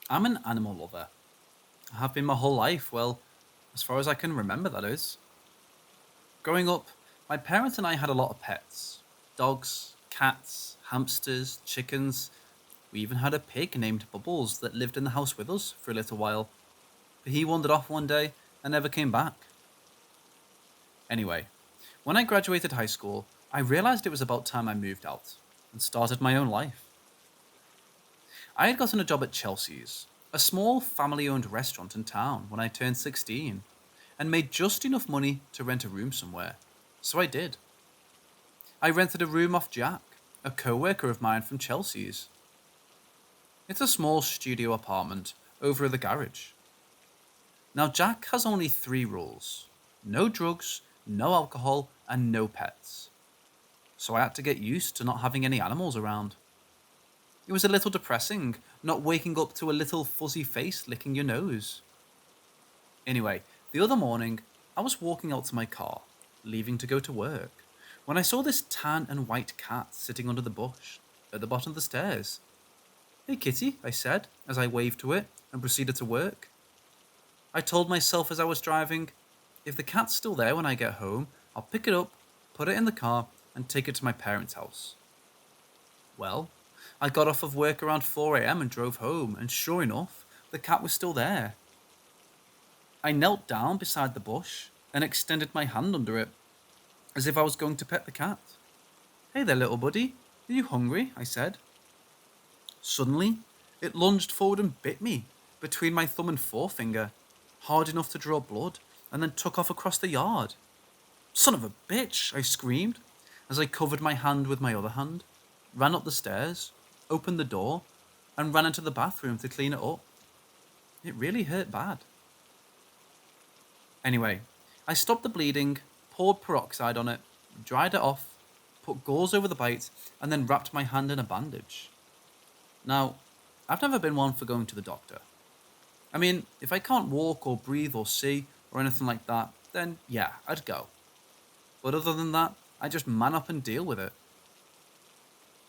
I'm an animal lover. I have been my whole life, well, as far as I can remember, that is. Growing up, my parents and I had a lot of pets: dogs, cats, hamsters, chickens. We even had a pig named Bubbles that lived in the house with us for a little while, but he wandered off one day and never came back. Anyway, when I graduated high school, I realized it was about time I moved out and started my own life. I had gotten a job at Chelsea's, a small family owned restaurant in town, when I turned 16, and made just enough money to rent a room somewhere. So I did. I rented a room off Jack, a co worker of mine from Chelsea's. It's a small studio apartment over at the garage. Now, Jack has only three rules: no drugs, no alcohol, and no pets. So I had to get used to not having any animals around. It was a little depressing, not waking up to a little fuzzy face licking your nose. Anyway, the other morning, I was walking out to my car, leaving to go to work, when I saw this tan and white cat sitting under the bush at the bottom of the stairs. "Hey kitty," I said as I waved to it and proceeded to work. I told myself as I was driving, if the cat's still there when I get home, I'll pick it up, put it in the car, and take it to my parents' house. Well, I got off of work around 4 a.m. and drove home, and sure enough, the cat was still there. I knelt down beside the bush and extended my hand under it, as if I was going to pet the cat. "Hey there, little buddy. Are you hungry?" I said. Suddenly, it lunged forward and bit me between my thumb and forefinger, hard enough to draw blood, and then took off across the yard. "Son of a bitch!" I screamed as I covered my hand with my other hand, ran up the stairs, opened the door, and ran into the bathroom to clean it up. It really hurt bad. Anyway, I stopped the bleeding, poured peroxide on it, dried it off, put gauze over the bite, and then wrapped my hand in a bandage. Now, I've never been one for going to the doctor. I mean, if I can't walk or breathe or see or anything like that, then yeah, I'd go. But other than that, I just man up and deal with it.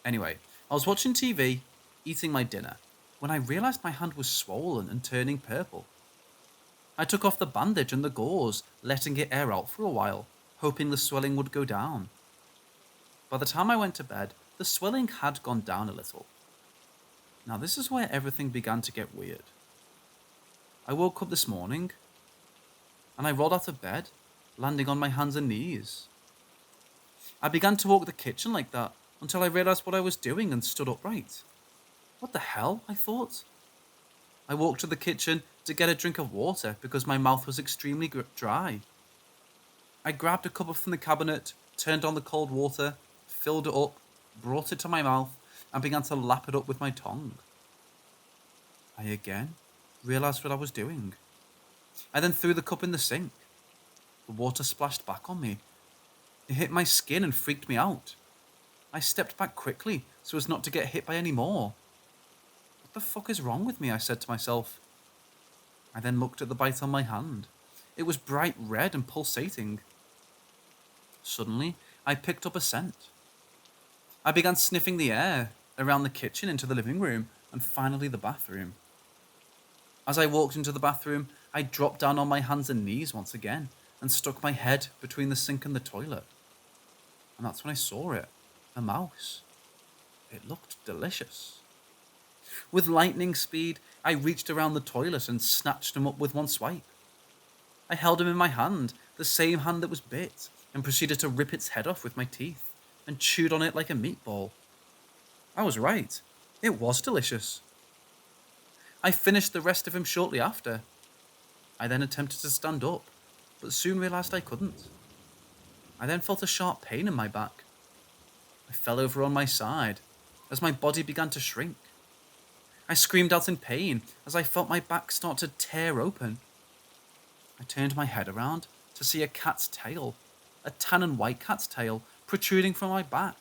Anyway, I was watching TV, eating my dinner, when I realized my hand was swollen and turning purple. I took off the bandage and the gauze, letting it air out for a while, hoping the swelling would go down. By the time I went to bed, the swelling had gone down a little. Now, this is where everything began to get weird. I woke up this morning, and I rolled out of bed, landing on my hands and knees. I began to walk the kitchen like that until I realized what I was doing and stood upright. What the hell? I thought. I walked to the kitchen to get a drink of water because my mouth was extremely dry. I grabbed a cup from the cabinet, turned on the cold water, filled it up, brought it to my mouth, and began to lap it up with my tongue. I again realized what I was doing. I then threw the cup in the sink. The water splashed back on me. It hit my skin and freaked me out. I stepped back quickly so as not to get hit by any more. "What the fuck is wrong with me?" I said to myself. I then looked at the bite on my hand. It was bright red and pulsating. Suddenly, I picked up a scent. I began sniffing the air around the kitchen into the living room and finally the bathroom. As I walked into the bathroom, I dropped down on my hands and knees once again and stuck my head between the sink and the toilet. And that's when I saw it, a mouse. It looked delicious. With lightning speed, I reached around the toilet and snatched him up with one swipe. I held him in my hand, the same hand that was bit, and proceeded to rip its head off with my teeth and chewed on it like a meatball. I was right. It was delicious. I finished the rest of him shortly after. I then attempted to stand up, but soon realized I couldn't. I then felt a sharp pain in my back. I fell over on my side as my body began to shrink. I screamed out in pain as I felt my back start to tear open. I turned my head around to see a cat's tail, a tan and white cat's tail, protruding from my back.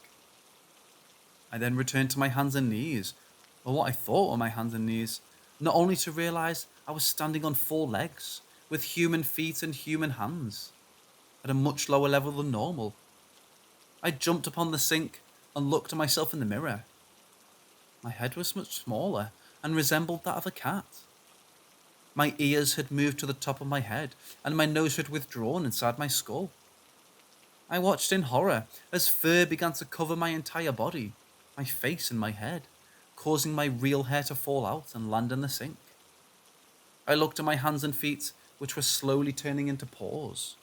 I then returned to my hands and knees, or what I thought were my hands and knees, not only to realize I was standing on four legs, with human feet and human hands, at a much lower level than normal. I jumped upon the sink and looked at myself in the mirror. My head was much smaller and resembled that of a cat. My ears had moved to the top of my head, and my nose had withdrawn inside my skull. I watched in horror as fur began to cover my entire body, my face and my head, causing my real hair to fall out and land in the sink. I looked at my hands and feet, which were slowly turning into paws.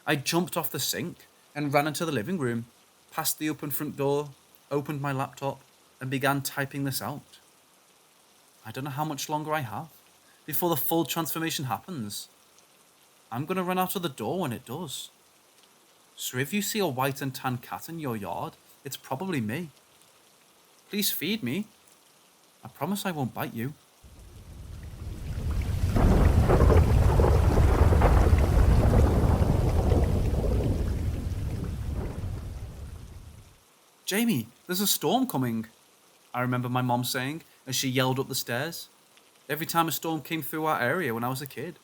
I jumped off the sink and ran into the living room, past the open front door, opened my laptop, and began typing this out. I don't know how much longer I have before the full transformation happens. I'm going to run out of the door when it does. So if you see a white and tan cat in your yard, it's probably me. Please feed me. I promise I won't bite you. Jamie, there's a storm coming, I remember my mom saying as she yelled up the stairs. Every time a storm came through our area when I was a kid.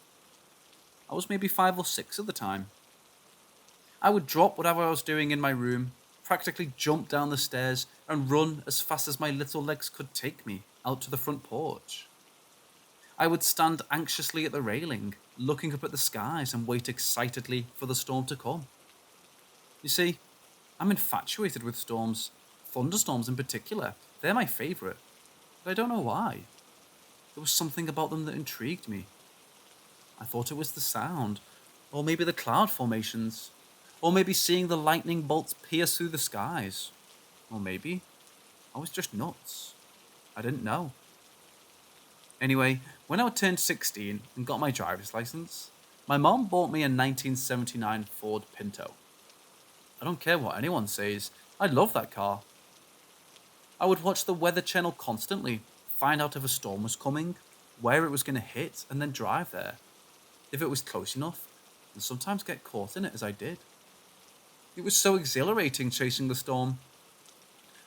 I was maybe 5 or 6 at the time. I would drop whatever I was doing in my room, practically jump down the stairs, and run as fast as my little legs could take me out to the front porch. I would stand anxiously at the railing, looking up at the skies and wait excitedly for the storm to come. You see, I'm infatuated with storms, thunderstorms in particular. They're my favourite, but I don't know why. There was something about them that intrigued me. I thought it was the sound, or maybe the cloud formations, or maybe seeing the lightning bolts pierce through the skies, or maybe I was just nuts. I didn't know. Anyway, when I turned 16 and got my driver's license, my mom bought me a 1979 Ford Pinto. I don't care what anyone says, I love that car. I would watch the Weather Channel constantly, find out if a storm was coming, where it was going to hit, and then drive there. If it was close enough, and sometimes get caught in it as I did. It was so exhilarating chasing the storm.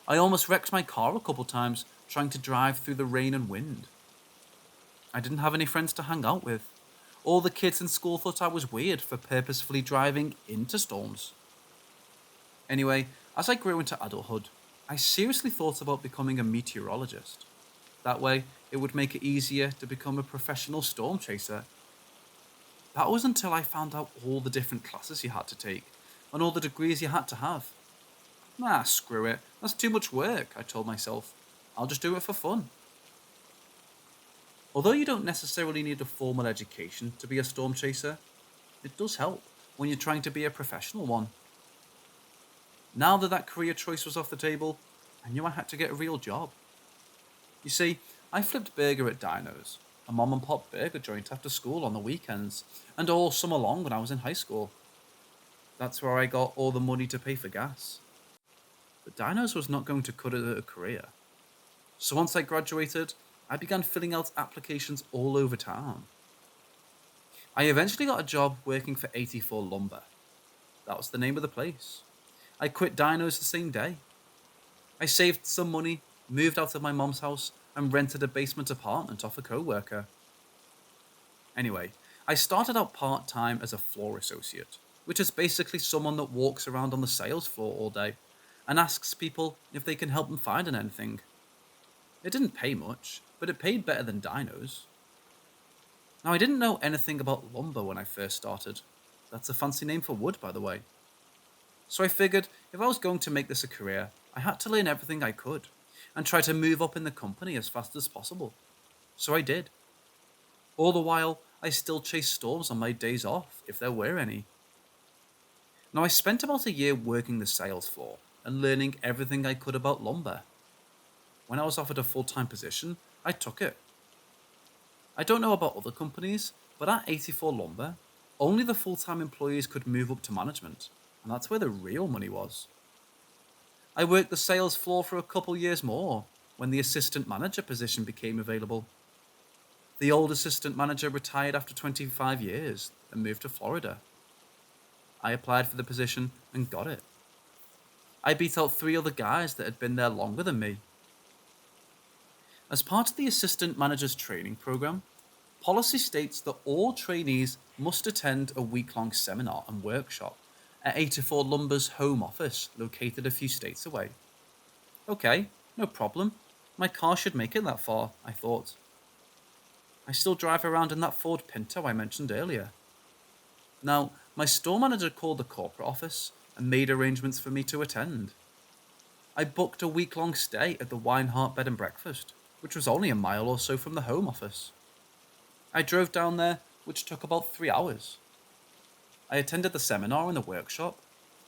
I almost wrecked my car a couple times trying to drive through the rain and wind. I didn't have any friends to hang out with. All the kids in school thought I was weird for purposefully driving into storms. Anyway, as I grew into adulthood, I seriously thought about becoming a meteorologist. That way, it would make it easier to become a professional storm chaser. That was until I found out all the different classes you had to take, and all the degrees you had to have. Nah, screw it, that's too much work, I told myself. I'll just do it for fun. Although you don't necessarily need a formal education to be a storm chaser, it does help when you're trying to be a professional one. Now that career choice was off the table, I knew I had to get a real job. You see, I flipped burger at Dino's, a mom and pop burger joint after school on the weekends, and all summer long when I was in high school. That's where I got all the money to pay for gas. But Dino's was not going to cut it a career. So once I graduated, I began filling out applications all over town. I eventually got a job working for 84 Lumber. That was the name of the place. I quit Dino's the same day. I saved some money, moved out of my mom's house, and rented a basement apartment off a co-worker. Anyway, I started out part-time as a floor associate, which is basically someone that walks around on the sales floor all day and asks people if they can help them find anything. It didn't pay much, but it paid better than Dino's. Now, I didn't know anything about lumber when I first started. That's a fancy name for wood, by the way. So I figured if I was going to make this a career, I had to learn everything I could and try to move up in the company as fast as possible. So I did. All the while, I still chased storms on my days off, if there were any. Now, I spent about a year working the sales floor and learning everything I could about lumber. When I was offered a full-time position, I took it. I don't know about other companies, but at 84 Lumber, only the full-time employees could move up to management, and that's where the real money was. I worked the sales floor for a couple years more, when the assistant manager position became available. The old assistant manager retired after 25 years and moved to Florida. I applied for the position and got it. I beat out 3 other guys that had been there longer than me. As part of the assistant manager's training program, policy states that all trainees must attend a week-long seminar and workshop at 84 Lumber's home office located a few states away. Okay, no problem. My car should make it that far, I thought. I still drive around in that Ford Pinto I mentioned earlier. Now, my store manager called the corporate office and made arrangements for me to attend. I booked a week-long stay at the Winehart Bed and Breakfast, which was only a mile or so from the home office. I drove down there, which took about 3 hours. I attended the seminar in the workshop,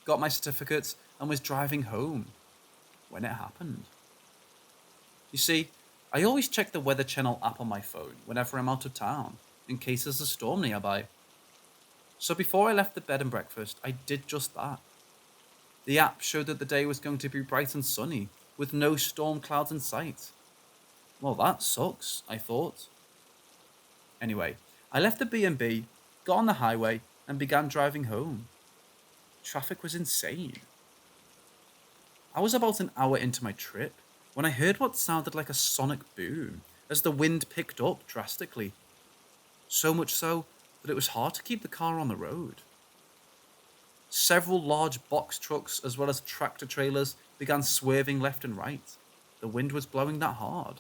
got my certificates, and was driving home when it happened. You see, I always check the Weather Channel app on my phone whenever I'm out of town, in case there's a storm nearby. So before I left the bed and breakfast, I did just that. The app showed that the day was going to be bright and sunny, with no storm clouds in sight. Well, that sucks, I thought. Anyway, I left the B&B, got on the highway, and began driving home. Traffic was insane. I was about an hour into my trip when I heard what sounded like a sonic boom as the wind picked up drastically. So much so that it was hard to keep the car on the road. Several large box trucks as well as tractor trailers began swerving left and right. The wind was blowing that hard.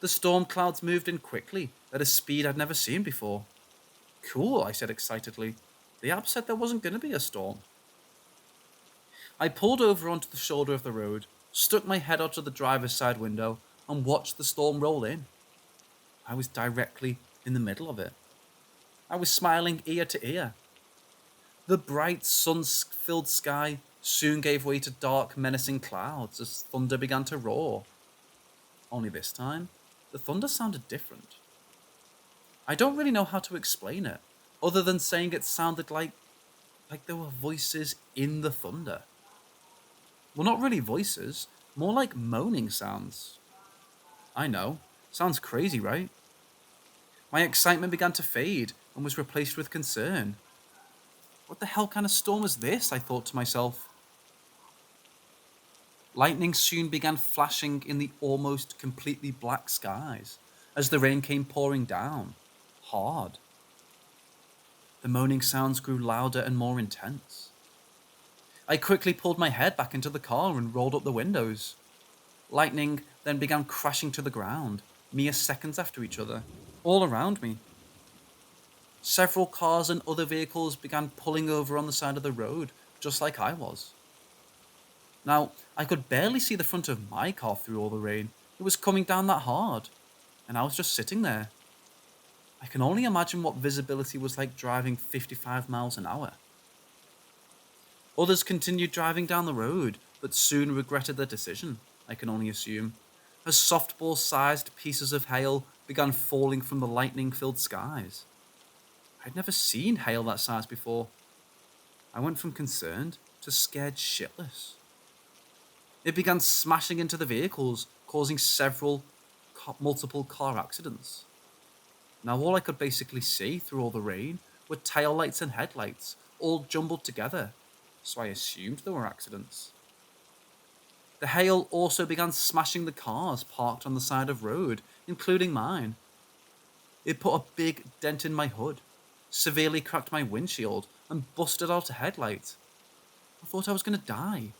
The storm clouds moved in quickly at a speed I'd never seen before. Cool, I said excitedly. The app said there wasn't going to be a storm. I pulled over onto the shoulder of the road, stuck my head out of the driver's side window, and watched the storm roll in. I was directly in the middle of it. I was smiling ear to ear. The bright, sun-filled sky soon gave way to dark, menacing clouds as thunder began to roar. Only this time, the thunder sounded different. I don't really know how to explain it, other than saying it sounded like there were voices in the thunder. Well, not really voices, more like moaning sounds. I know, sounds crazy, right? My excitement began to fade and was replaced with concern. What the hell kind of storm is this? I thought to myself. Lightning soon began flashing in the almost completely black skies as the rain came pouring down, hard. The moaning sounds grew louder and more intense. I quickly pulled my head back into the car and rolled up the windows. Lightning then began crashing to the ground, mere seconds after each other, all around me. Several cars and other vehicles began pulling over on the side of the road, just like I was. Now, I could barely see the front of my car through all the rain. It was coming down that hard, and I was just sitting there. I can only imagine what visibility was like driving 55 miles an hour. Others continued driving down the road, but soon regretted their decision, I can only assume, as softball-sized pieces of hail began falling from the lightning-filled skies. I'd never seen hail that size before. I went from concerned to scared shitless. It began smashing into the vehicles, causing multiple car accidents. Now all I could basically see through all the rain were taillights and headlights, all jumbled together, so I assumed there were accidents. The hail also began smashing the cars parked on the side of the road, including mine. It put a big dent in my hood, severely cracked my windshield, and busted out a headlight. I thought I was going to die.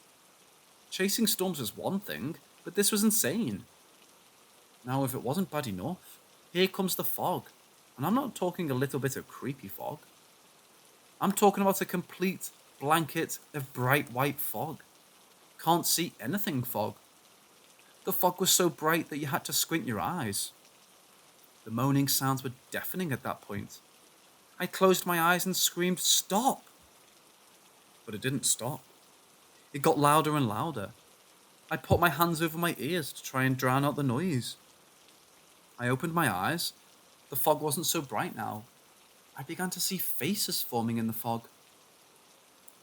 Chasing storms was one thing, but this was insane. Now, if it wasn't bad enough, here comes the fog, and I'm not talking a little bit of creepy fog. I'm talking about a complete blanket of bright white fog. Can't see anything fog. The fog was so bright that you had to squint your eyes. The moaning sounds were deafening at that point. I closed my eyes and screamed, "Stop!" But it didn't stop. It got louder and louder. I put my hands over my ears to try and drown out the noise. I opened my eyes. The fog wasn't so bright now. I began to see faces forming in the fog.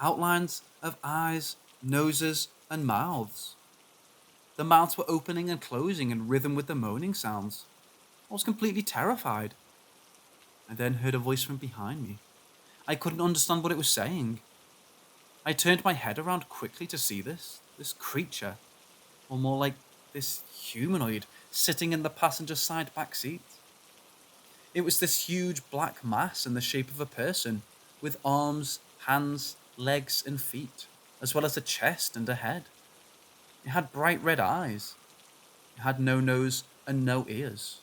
Outlines of eyes, noses, and mouths. The mouths were opening and closing in rhythm with the moaning sounds. I was completely terrified. I then heard a voice from behind me. I couldn't understand what it was saying. I turned my head around quickly to see this creature, or more like this humanoid, sitting in the passenger side back seat. It was this huge black mass in the shape of a person, with arms, hands, legs, and feet, as well as a chest and a head. It had bright red eyes. It had no nose and no ears.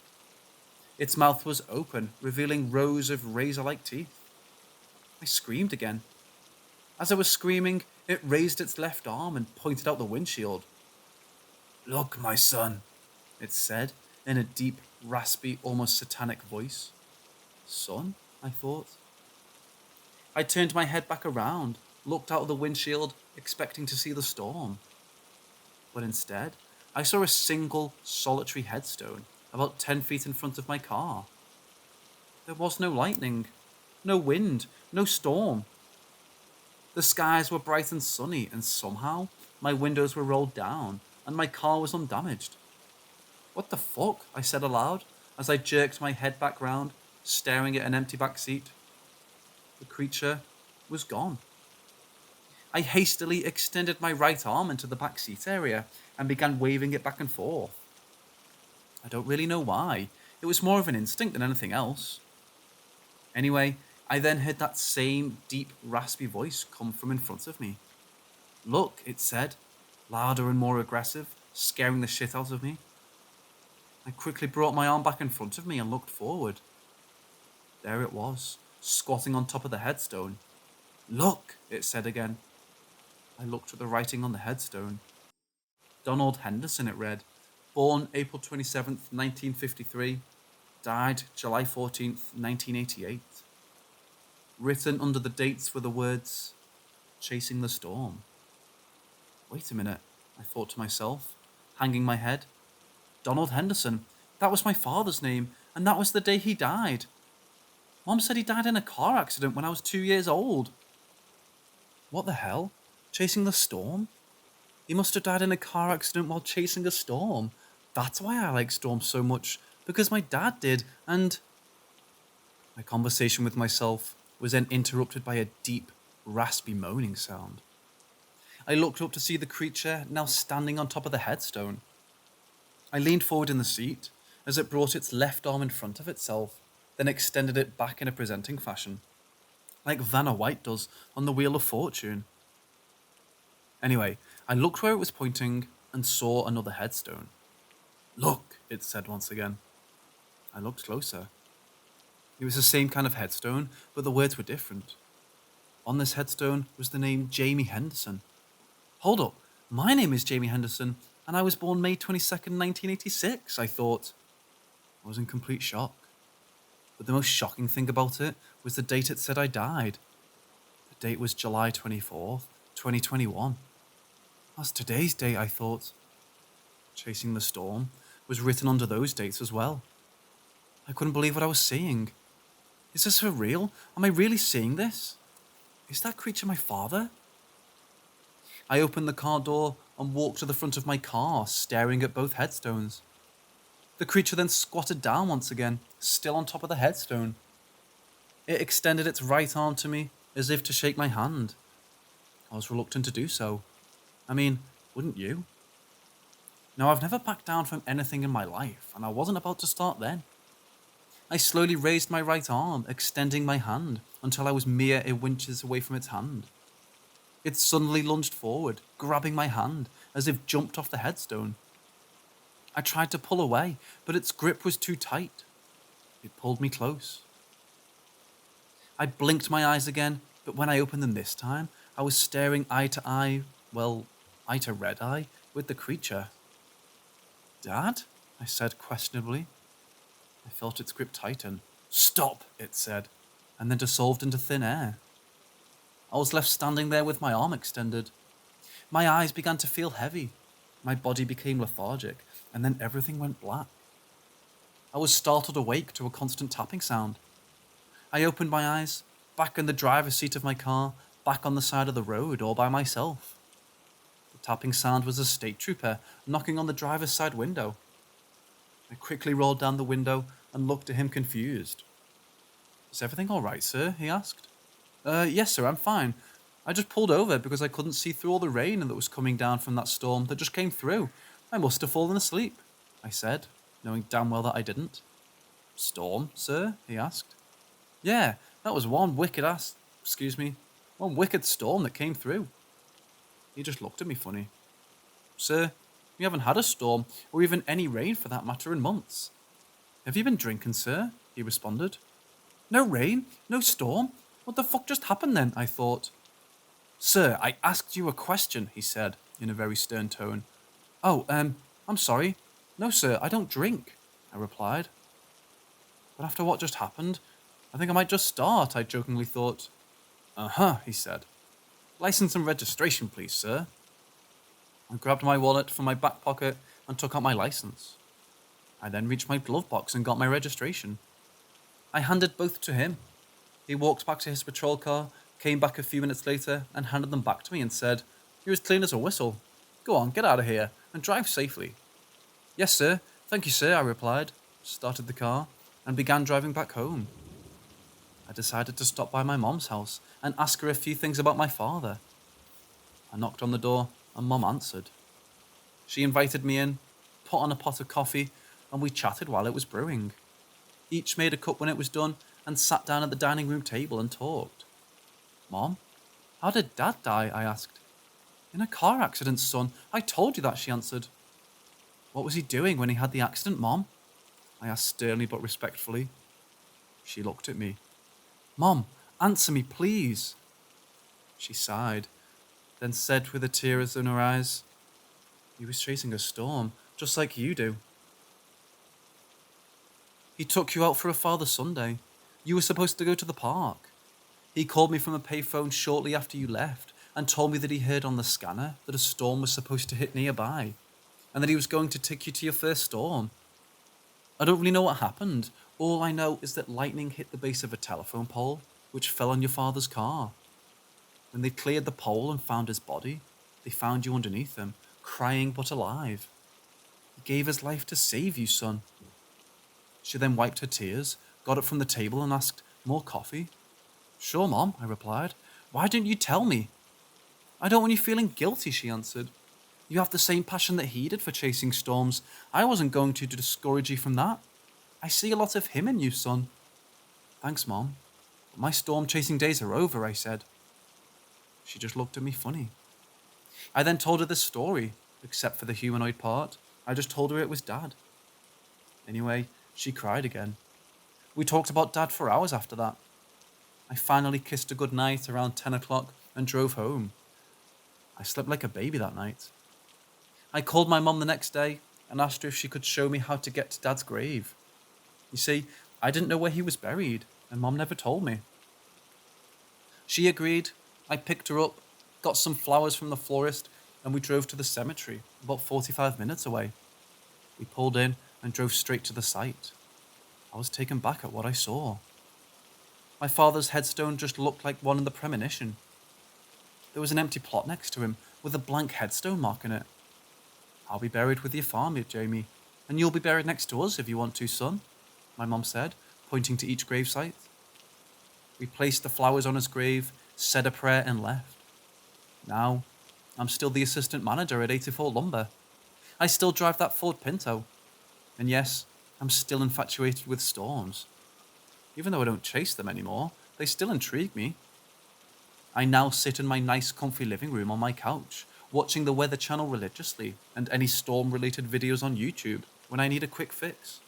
Its mouth was open, revealing rows of razor-like teeth. I screamed again. As I was screaming, it raised its left arm and pointed out the windshield. "Look, my son," it said in a deep, raspy, almost satanic voice. Son? I thought. I turned my head back around, looked out of the windshield, expecting to see the storm. But instead, I saw a single, solitary headstone about 10 feet in front of my car. There was no lightning, no wind, no storm. The skies were bright and sunny, and somehow my windows were rolled down and my car was undamaged. "What the fuck?" I said aloud as I jerked my head back round, staring at an empty back seat. The creature was gone. I hastily extended my right arm into the back seat area and began waving it back and forth. I don't really know why. It was more of an instinct than anything else. Anyway, I then heard that same deep, raspy voice come from in front of me. "Look," it said, louder and more aggressive, scaring the shit out of me. I quickly brought my arm back in front of me and looked forward. There it was, squatting on top of the headstone. "Look," it said again. I looked at the writing on the headstone. Donald Henderson, it read. Born April 27th, 1953. Died July 14th, 1988. Written under the dates were the words, "Chasing the Storm." Wait a minute, I thought to myself, hanging my head. Donald Henderson, that was my father's name, and that was the day he died. Mom said he died in a car accident when I was 2 years old. What the hell? Chasing the storm? He must have died in a car accident while chasing a storm. That's why I like storms so much, because my dad did, and... My conversation with myself was then interrupted by a deep, raspy moaning sound. I looked up to see the creature now standing on top of the headstone. I leaned forward in the seat as it brought its left arm in front of itself, then extended it back in a presenting fashion, like Vanna White does on the Wheel of Fortune. Anyway, I looked where it was pointing and saw another headstone. "Look," it said once again. I looked closer. It was the same kind of headstone, but the words were different. On this headstone was the name Jamie Henderson. Hold up, my name is Jamie Henderson, and I was born May 22nd, 1986, I thought. I was in complete shock. But the most shocking thing about it was the date it said I died. The date was July 24th, 2021. That's today's date, I thought. Chasing the Storm was written under those dates as well. I couldn't believe what I was seeing. Is this for real? Am I really seeing this? Is that creature my father? I opened the car door and walked to the front of my car, staring at both headstones. The creature then squatted down once again, still on top of the headstone. It extended its right arm to me, as if to shake my hand. I was reluctant to do so. I mean, wouldn't you? Now, I've never backed down from anything in my life, and I wasn't about to start then. I slowly raised my right arm, extending my hand until I was mere inches away from its hand. It suddenly lunged forward, grabbing my hand, as if jumped off the headstone. I tried to pull away, but its grip was too tight. It pulled me close. I blinked my eyes again, but when I opened them this time, I was staring eye to eye, well, eye to red eye, with the creature. "Dad?" I said questionably. I felt its grip tighten. "Stop," it said, and then dissolved into thin air. I was left standing there with my arm extended. My eyes began to feel heavy. My body became lethargic, and then everything went black. I was startled awake to a constant tapping sound. I opened my eyes, back in the driver's seat of my car, back on the side of the road, all by myself. The tapping sound was a state trooper knocking on the driver's side window. I quickly rolled down the window and looked at him confused. "Is everything all right, sir?" he asked. Yes, sir, I'm fine. I just pulled over because I couldn't see through all the rain that was coming down from that storm that just came through. I must have fallen asleep," I said, knowing damn well that I didn't. "Storm, sir?" he asked. "Yeah, that was one wicked storm that came through." He just looked at me funny. "Sir, We haven't had a storm, or even any rain for that matter, in months. Have you been drinking, sir? He responded. No rain? No storm? What the fuck just happened then? I thought. Sir, I asked you a question, he said, in a very stern tone. Oh, I'm sorry. No, sir, I don't drink, I replied. But after what just happened, I think I might just start, I jokingly thought. Uh-huh, he said. License and registration, please, sir. I grabbed my wallet from my back pocket and took out my license. I then reached my glove box and got my registration. I handed both to him. He walked back to his patrol car, came back a few minutes later, and handed them back to me and said, You're as clean as a whistle. Go on, get out of here, and drive safely. Yes, sir. Thank you, sir, I replied, started the car, and began driving back home. I decided to stop by my mom's house and ask her a few things about my father. I knocked on the door, and Mom answered. She invited me in, put on a pot of coffee, and we chatted while it was brewing. Each made a cup when it was done and sat down at the dining room table and talked. Mom, how did Dad die? I asked. In a car accident, son. I told you that, she answered. What was he doing when he had the accident, Mom? I asked sternly but respectfully. She looked at me. Mom, answer me, please. She sighed, then said with a tear in her eyes, He was chasing a storm, just like you do. He took you out for a Father Sunday. You were supposed to go to the park. He called me from a payphone shortly after you left and told me that he heard on the scanner that a storm was supposed to hit nearby and that he was going to take you to your first storm. I don't really know what happened. All I know is that lightning hit the base of a telephone pole, which fell on your father's car. When they cleared the pole and found his body, they found you underneath him, crying but alive. He gave his life to save you, son. She then wiped her tears, got up from the table and asked, More coffee? Sure, Mom, I replied. Why didn't you tell me? I don't want you feeling guilty, she answered. You have the same passion that he did for chasing storms. I wasn't going to discourage you from that. I see a lot of him in you, son. Thanks, Mom. But my storm-chasing days are over, I said. She just looked at me funny. I then told her the story, except for the humanoid part. I just told her it was Dad. Anyway, she cried again. We talked about Dad for hours after that. I finally kissed her goodnight around 10 o'clock and drove home. I slept like a baby that night. I called my mum the next day and asked her if she could show me how to get to Dad's grave. You see, I didn't know where he was buried, and Mum never told me. She agreed. I picked her up, got some flowers from the florist, and we drove to the cemetery, about 45 minutes away. We pulled in and drove straight to the site. I was taken back at what I saw. My father's headstone just looked like one in the premonition. There was an empty plot next to him with a blank headstone mark in it. I'll be buried with your farm, Jamie, and you'll be buried next to us if you want to, son, my mum said, pointing to each gravesite. We placed the flowers on his grave, said a prayer and left. Now, I'm still the assistant manager at 84 Lumber. I still drive that Ford Pinto. And yes, I'm still infatuated with storms. Even though I don't chase them anymore, they still intrigue me. I now sit in my nice comfy living room on my couch, watching the Weather Channel religiously and any storm-related videos on YouTube when I need a quick fix.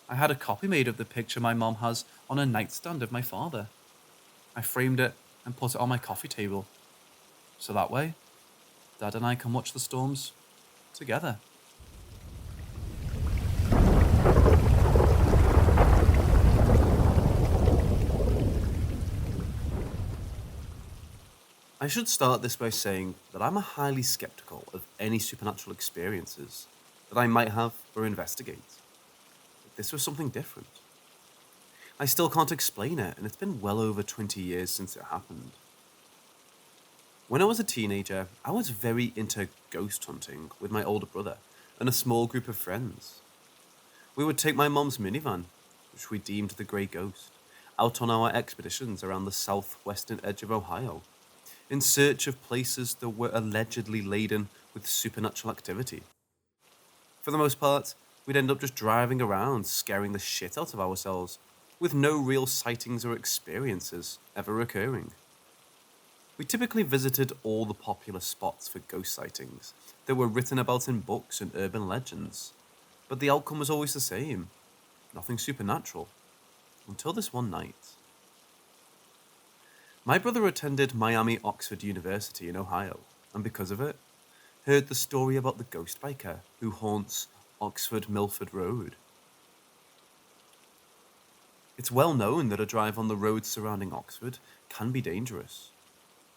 I had a copy made of the picture my mom has on a nightstand of my father. I framed it and put it on my coffee table. So that way, Dad and I can watch the storms together. I should start this by saying that I'm highly skeptical of any supernatural experiences that I might have or investigate. But this was something different. I still can't explain it, and it's been well over 20 years since it happened. When I was a teenager, I was very into ghost hunting with my older brother and a small group of friends. We would take my mom's minivan, which we deemed the Grey Ghost, out on our expeditions around the southwestern edge of Ohio, in search of places that were allegedly laden with supernatural activity. For the most part, we'd end up just driving around, scaring the shit out of ourselves, with no real sightings or experiences ever occurring. We typically visited all the popular spots for ghost sightings that were written about in books and urban legends, but the outcome was always the same: nothing supernatural, until this one night. My brother attended Miami Oxford University in Ohio, and because of it, heard the story about the ghost biker who haunts Oxford Milford Road. It's well known that a drive on the roads surrounding Oxford can be dangerous.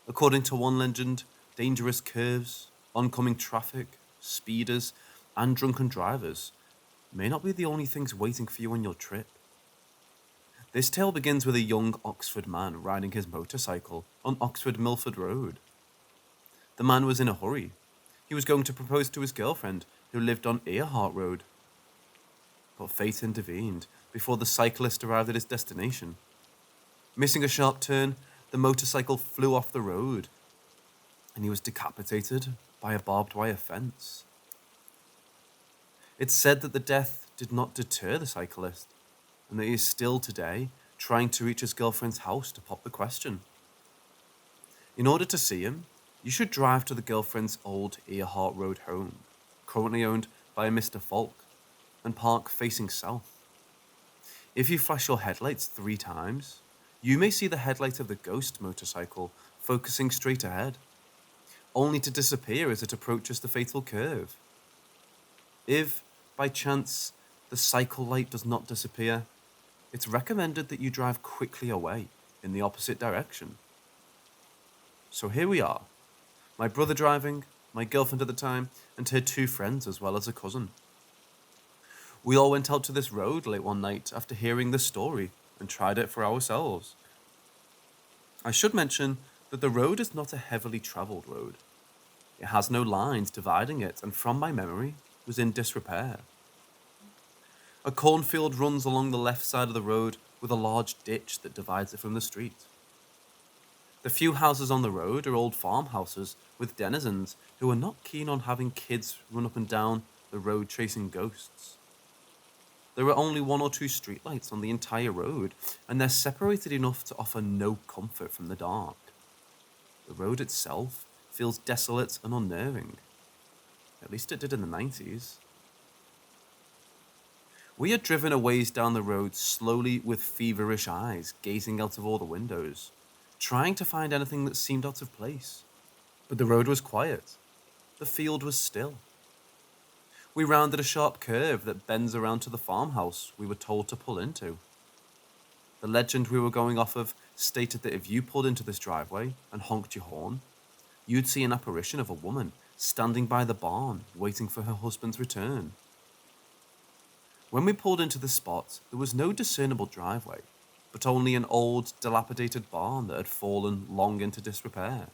According to one legend, dangerous curves, oncoming traffic, speeders, and drunken drivers may not be the only things waiting for you on your trip. This tale begins with a young Oxford man riding his motorcycle on Oxford Milford Road. The man was in a hurry. He was going to propose to his girlfriend, who lived on Earhart Road. But fate intervened before the cyclist arrived at his destination. Missing a sharp turn, the motorcycle flew off the road, and he was decapitated by a barbed wire fence. It's said that the death did not deter the cyclist, and that he is still today trying to reach his girlfriend's house to pop the question. In order to see him, you should drive to the girlfriend's old Earhart Road home, currently owned by a Mr. Falk, and park facing south. If you flash your headlights 3 times, you may see the headlight of the ghost motorcycle focusing straight ahead, only to disappear as it approaches the fatal curve. If, by chance, the cycle light does not disappear, it's recommended that you drive quickly away in the opposite direction. So here we are, my brother driving, my girlfriend at the time, and her 2 friends as well as a cousin. We all went out to this road late one night after hearing the story and tried it for ourselves. I should mention that the road is not a heavily travelled road. It has no lines dividing it, and from my memory, was in disrepair. A cornfield runs along the left side of the road with a large ditch that divides it from the street. The few houses on the road are old farmhouses with denizens who are not keen on having kids run up and down the road chasing ghosts. There are only 1 or 2 streetlights on the entire road, and they're separated enough to offer no comfort from the dark. The road itself feels desolate and unnerving. At least it did in the 90s. We had driven a ways down the road slowly with feverish eyes, gazing out of all the windows, trying to find anything that seemed out of place. But the road was quiet. The field was still. We rounded a sharp curve that bends around to the farmhouse we were told to pull into. The legend we were going off of stated that if you pulled into this driveway and honked your horn, you'd see an apparition of a woman standing by the barn waiting for her husband's return. When we pulled into the spot, there was no discernible driveway, but only an old, dilapidated barn that had fallen long into disrepair.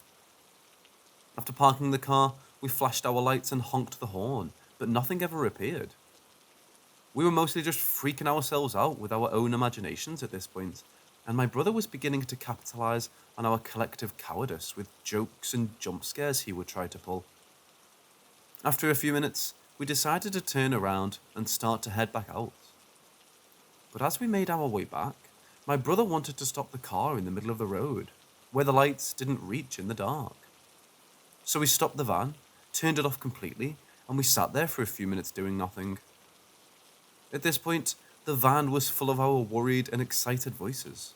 After parking the car, we flashed our lights and honked the horn, but nothing ever appeared. We were mostly just freaking ourselves out with our own imaginations at this point, and my brother was beginning to capitalize on our collective cowardice with jokes and jump scares he would try to pull. After a few minutes, we decided to turn around and start to head back out. But as we made our way back, my brother wanted to stop the car in the middle of the road, where the lights didn't reach in the dark. So we stopped the van, turned it off completely, and we sat there for a few minutes doing nothing. At this point, the van was full of our worried and excited voices.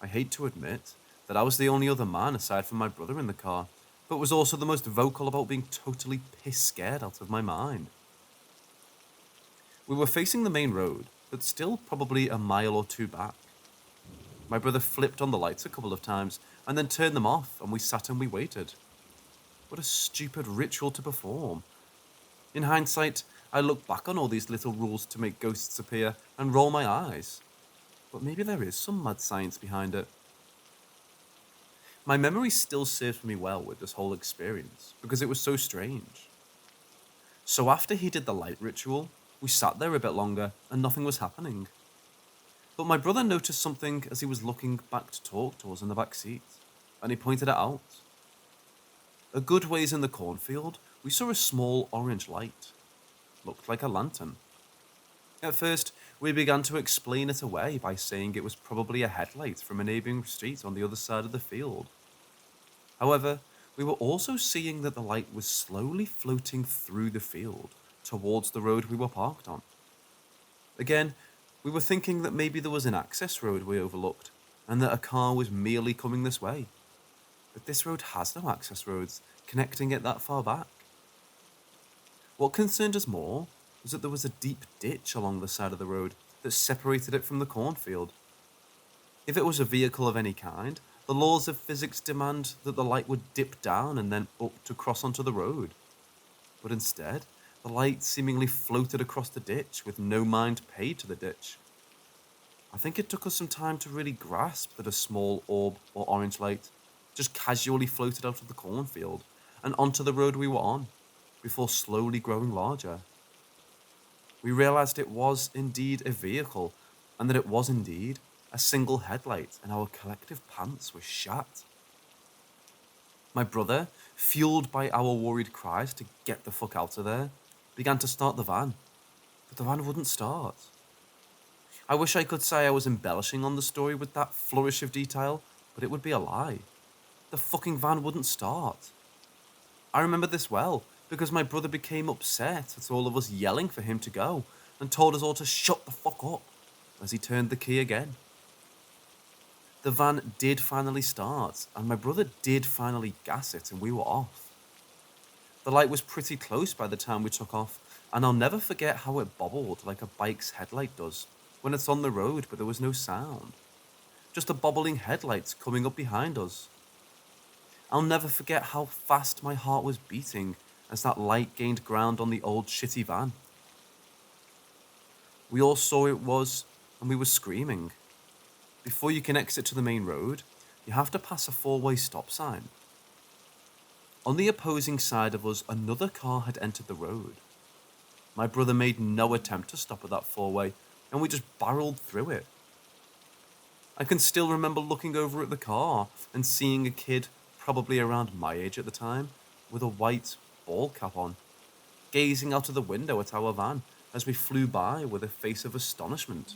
I hate to admit that I was the only other man aside from my brother in the car, but was also the most vocal about being totally piss scared out of my mind. We were facing the main road, but still probably a mile or 2 back. My brother flipped on the lights a couple of times and then turned them off, and we sat and we waited. What a stupid ritual to perform. In hindsight, I look back on all these little rules to make ghosts appear and roll my eyes. But maybe there is some mad science behind it. My memory still serves me well with this whole experience because it was so strange. So after he did the light ritual, we sat there a bit longer and nothing was happening. But my brother noticed something as he was looking back to talk to us in the back seat, and he pointed it out. A good ways in the cornfield, we saw a small orange light. Looked like a lantern. At first, we began to explain it away by saying it was probably a headlight from a neighbouring street on the other side of the field. However, we were also seeing that the light was slowly floating through the field towards the road we were parked on. Again, we were thinking that maybe there was an access road we overlooked and that a car was merely coming this way. But this road has no access roads connecting it that far back. What concerned us more was that there was a deep ditch along the side of the road that separated it from the cornfield. If it was a vehicle of any kind, the laws of physics demand that the light would dip down and then up to cross onto the road. But instead, the light seemingly floated across the ditch with no mind paid to the ditch. I think it took us some time to really grasp that a small orb or orange light just casually floated out of the cornfield and onto the road we were on, before slowly growing larger. We realized it was indeed a vehicle, and that it was indeed a single headlight, and our collective pants were shat. My brother, fueled by our worried cries to get the fuck out of there, began to start the van, but the van wouldn't start. I wish I could say I was embellishing on the story with that flourish of detail, but it would be a lie. The fucking van wouldn't start. I remember this well, because my brother became upset at all of us yelling for him to go, and told us all to shut the fuck up, as he turned the key again. The van did finally start, and my brother did finally gas it, and we were off. The light was pretty close by the time we took off, and I'll never forget how it bobbled like a bike's headlight does when it's on the road but there was no sound. Just the bobbling headlights coming up behind us. I'll never forget how fast my heart was beating as that light gained ground on the old shitty van. We all saw it was, and we were screaming. Before you can exit to the main road, you have to pass a four-way stop sign. On the opposing side of us, another car had entered the road. My brother made no attempt to stop at that four-way, and we just barreled through it. I can still remember looking over at the car and seeing a kid, probably around my age at the time, with a white ball cap on, gazing out of the window at our van as we flew by with a face of astonishment.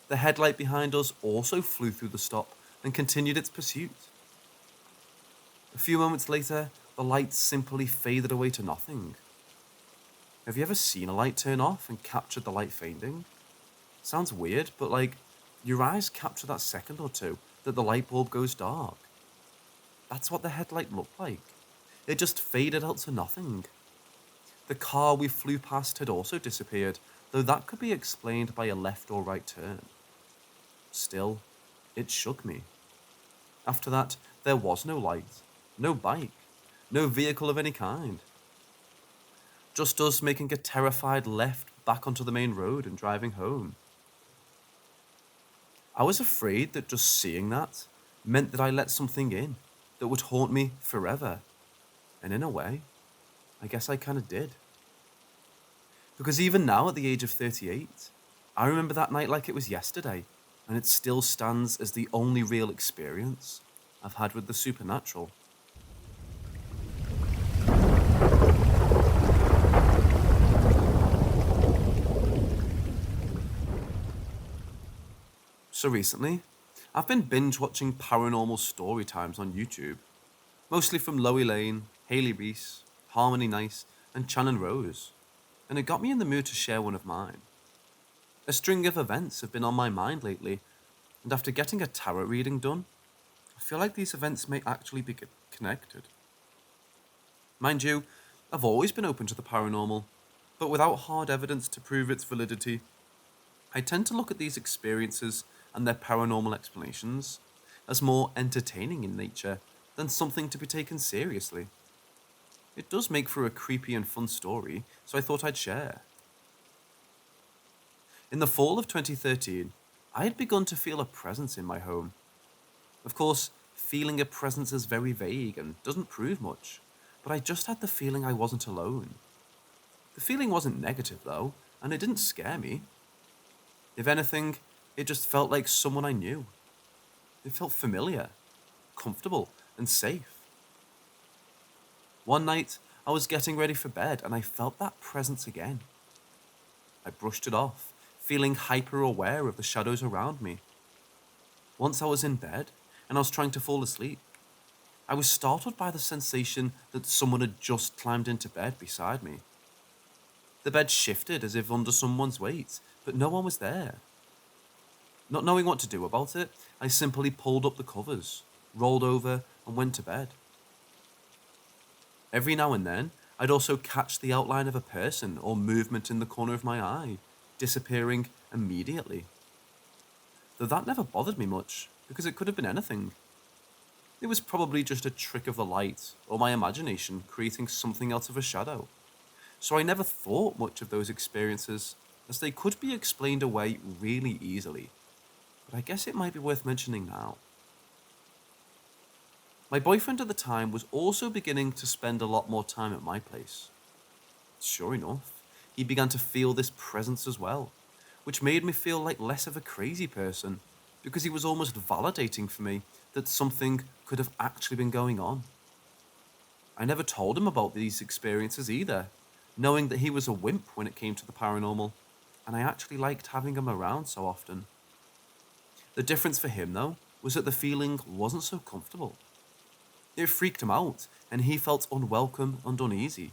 The headlight behind us also flew through the stop and continued its pursuit. A few moments later, the light simply faded away to nothing. Have you ever seen a light turn off and captured the light fading? Sounds weird, but your eyes capture that second or two that the light bulb goes dark. That's what the headlight looked like. It just faded out to nothing. The car we flew past had also disappeared, though that could be explained by a left or right turn. Still, it shook me. After that, there was no light, no bike, no vehicle of any kind. Just us making a terrified left back onto the main road and driving home. I was afraid that just seeing that meant that I let something in that would haunt me forever. And in a way, I guess I kind of did. Because even now, at the age of 38, I remember that night like it was yesterday, and it still stands as the only real experience I've had with the supernatural. So recently, I've been binge watching paranormal story times on YouTube, mostly from Loie Lane, Hayley Reese, Harmony Nice, and Shannon Rose, and it got me in the mood to share one of mine. A string of events have been on my mind lately, and after getting a tarot reading done, I feel like these events may actually be connected. Mind you, I've always been open to the paranormal, but without hard evidence to prove its validity, I tend to look at these experiences and their paranormal explanations as more entertaining in nature than something to be taken seriously. It does make for a creepy and fun story, so I thought I'd share. In the fall of 2013, I had begun to feel a presence in my home. Of course, feeling a presence is very vague and doesn't prove much, but I just had the feeling I wasn't alone. The feeling wasn't negative though, and it didn't scare me. If anything, it just felt like someone I knew. It felt familiar, comfortable, and safe. One night, I was getting ready for bed and I felt that presence again. I brushed it off, feeling hyper aware of the shadows around me. Once I was in bed and I was trying to fall asleep, I was startled by the sensation that someone had just climbed into bed beside me. The bed shifted as if under someone's weight, but no one was there. Not knowing what to do about it, I simply pulled up the covers, rolled over, and went to bed. Every now and then, I'd also catch the outline of a person or movement in the corner of my eye, disappearing immediately. Though that never bothered me much, because it could have been anything. It was probably just a trick of the light, or my imagination creating something out of a shadow. So I never thought much of those experiences, as they could be explained away really easily. But I guess it might be worth mentioning now. My boyfriend at the time was also beginning to spend a lot more time at my place. Sure enough, he began to feel this presence as well, which made me feel like less of a crazy person, because he was almost validating for me that something could have actually been going on. I never told him about these experiences either, knowing that he was a wimp when it came to the paranormal, and I actually liked having him around so often. The difference for him, though, was that the feeling wasn't so comfortable. It freaked him out, and he felt unwelcome and uneasy.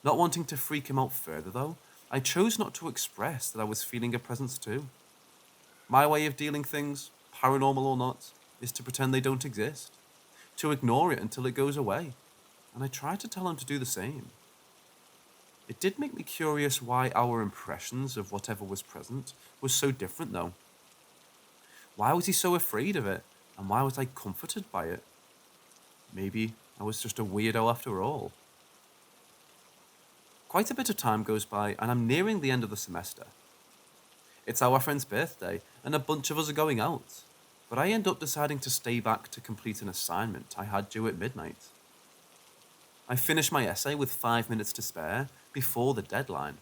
Not wanting to freak him out further, though, I chose not to express that I was feeling a presence too. My way of dealing things, paranormal or not, is to pretend they don't exist, to ignore it until it goes away, and I tried to tell him to do the same. It did make me curious why our impressions of whatever was present was so different, though. Why was he so afraid of it, and why was I comforted by it? Maybe I was just a weirdo after all. Quite a bit of time goes by, and I'm nearing the end of the semester. It's our friend's birthday, and a bunch of us are going out, but I end up deciding to stay back to complete an assignment I had due at midnight. I finish my essay with 5 minutes to spare before the deadline,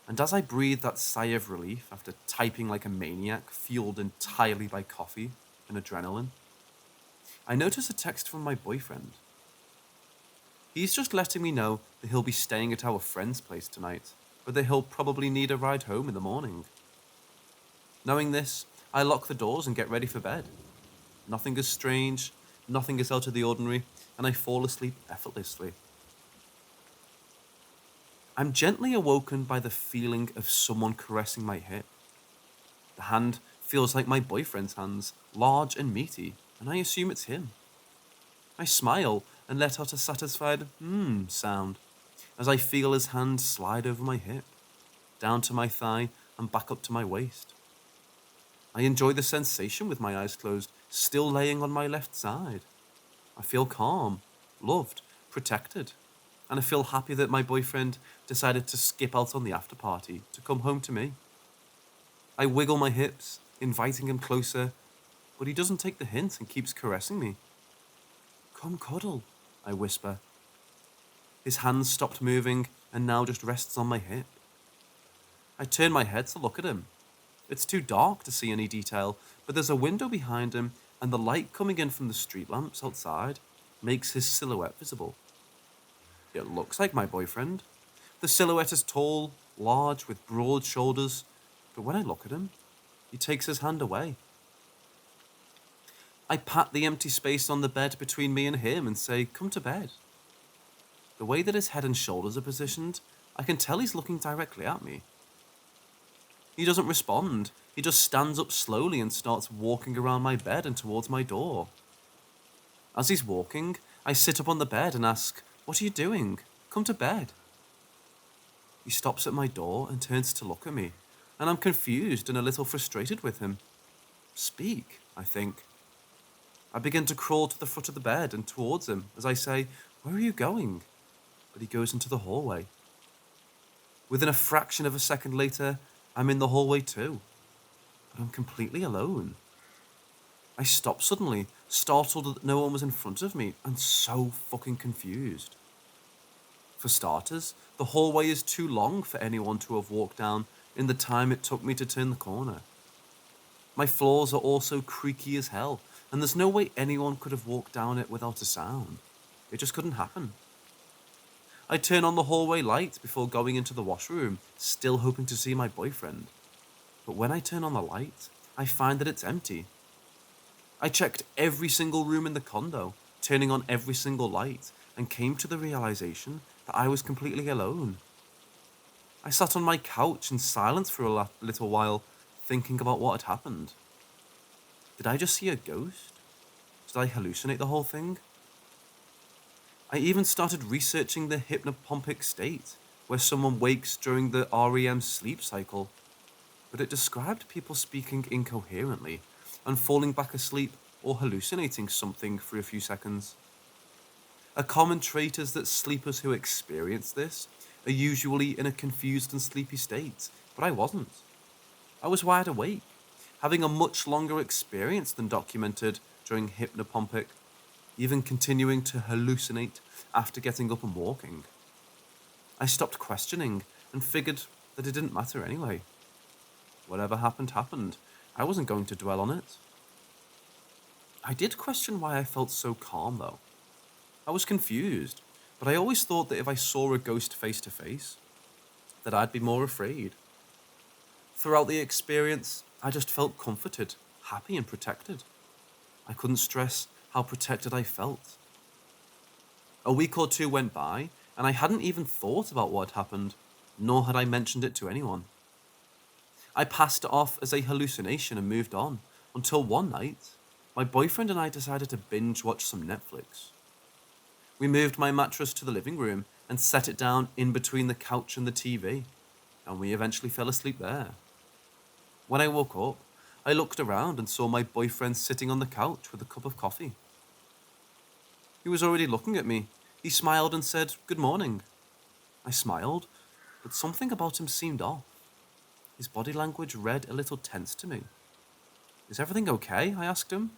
and as I breathe that sigh of relief after typing like a maniac, fueled entirely by coffee and adrenaline, I notice a text from my boyfriend. He's just letting me know that he'll be staying at our friend's place tonight, but that he'll probably need a ride home in the morning. Knowing this, I lock the doors and get ready for bed. Nothing is strange, nothing is out of the ordinary, and I fall asleep effortlessly. I'm gently awoken by the feeling of someone caressing my hip. The hand feels like my boyfriend's hands, large and meaty, and I assume it's him. I smile and let out a satisfied sound as I feel his hand slide over my hip, down to my thigh and back up to my waist. I enjoy the sensation with my eyes closed, still laying on my left side. I feel calm, loved, protected, and I feel happy that my boyfriend decided to skip out on the after party to come home to me. I wiggle my hips, inviting him closer, but he doesn't take the hint and keeps caressing me. "Come cuddle," I whisper. His hands stopped moving and now just rests on my hip. I turn my head to look at him. It's too dark to see any detail, but there's a window behind him, and the light coming in from the street lamps outside makes his silhouette visible. It looks like my boyfriend. The silhouette is tall, large, with broad shoulders, but when I look at him, he takes his hand away. I pat the empty space on the bed between me and him and say, "Come to bed." The way that his head and shoulders are positioned, I can tell he's looking directly at me. He doesn't respond. He just stands up slowly and starts walking around my bed and towards my door. As he's walking, I sit up on the bed and ask, "What are you doing? Come to bed." He stops at my door and turns to look at me, and I'm confused and a little frustrated with him. "Speak," I think. I begin to crawl to the foot of the bed and towards him as I say, "Where are you going?" But he goes into the hallway. Within a fraction of a second later, I'm in the hallway too, but I'm completely alone. I stop suddenly, startled that no one was in front of me, and so fucking confused. For starters, the hallway is too long for anyone to have walked down in the time it took me to turn the corner. My floors are also creaky as hell, and there's no way anyone could have walked down it without a sound. It just couldn't happen. I turn on the hallway light before going into the washroom, still hoping to see my boyfriend. But when I turn on the light, I find that it's empty. I checked every single room in the condo, turning on every single light, and came to the realization that I was completely alone. I sat on my couch in silence for a little while, thinking about what had happened. Did I just see a ghost? Did I hallucinate the whole thing? I even started researching the hypnopompic state, where someone wakes during the REM sleep cycle, but it described people speaking incoherently and falling back asleep or hallucinating something for a few seconds. A common trait is that sleepers who experience this are usually in a confused and sleepy state, but I wasn't. I was wide awake, having a much longer experience than documented during hypnopompic, even continuing to hallucinate after getting up and walking. I stopped questioning and figured that it didn't matter anyway. Whatever happened, happened. I wasn't going to dwell on it. I did question why I felt so calm, though. I was confused, but I always thought that if I saw a ghost face to face, that I'd be more afraid. Throughout the experience, I just felt comforted, happy, and protected. I couldn't stress how protected I felt. A week or two went by, and I hadn't even thought about what had happened, nor had I mentioned it to anyone. I passed it off as a hallucination and moved on, until one night, my boyfriend and I decided to binge watch some Netflix. We moved my mattress to the living room and set it down in between the couch and the TV, and we eventually fell asleep there. When I woke up, I looked around and saw my boyfriend sitting on the couch with a cup of coffee. He was already looking at me. He smiled and said, "Good morning." I smiled, but something about him seemed off. His body language read a little tense to me. "Is everything okay?" I asked him.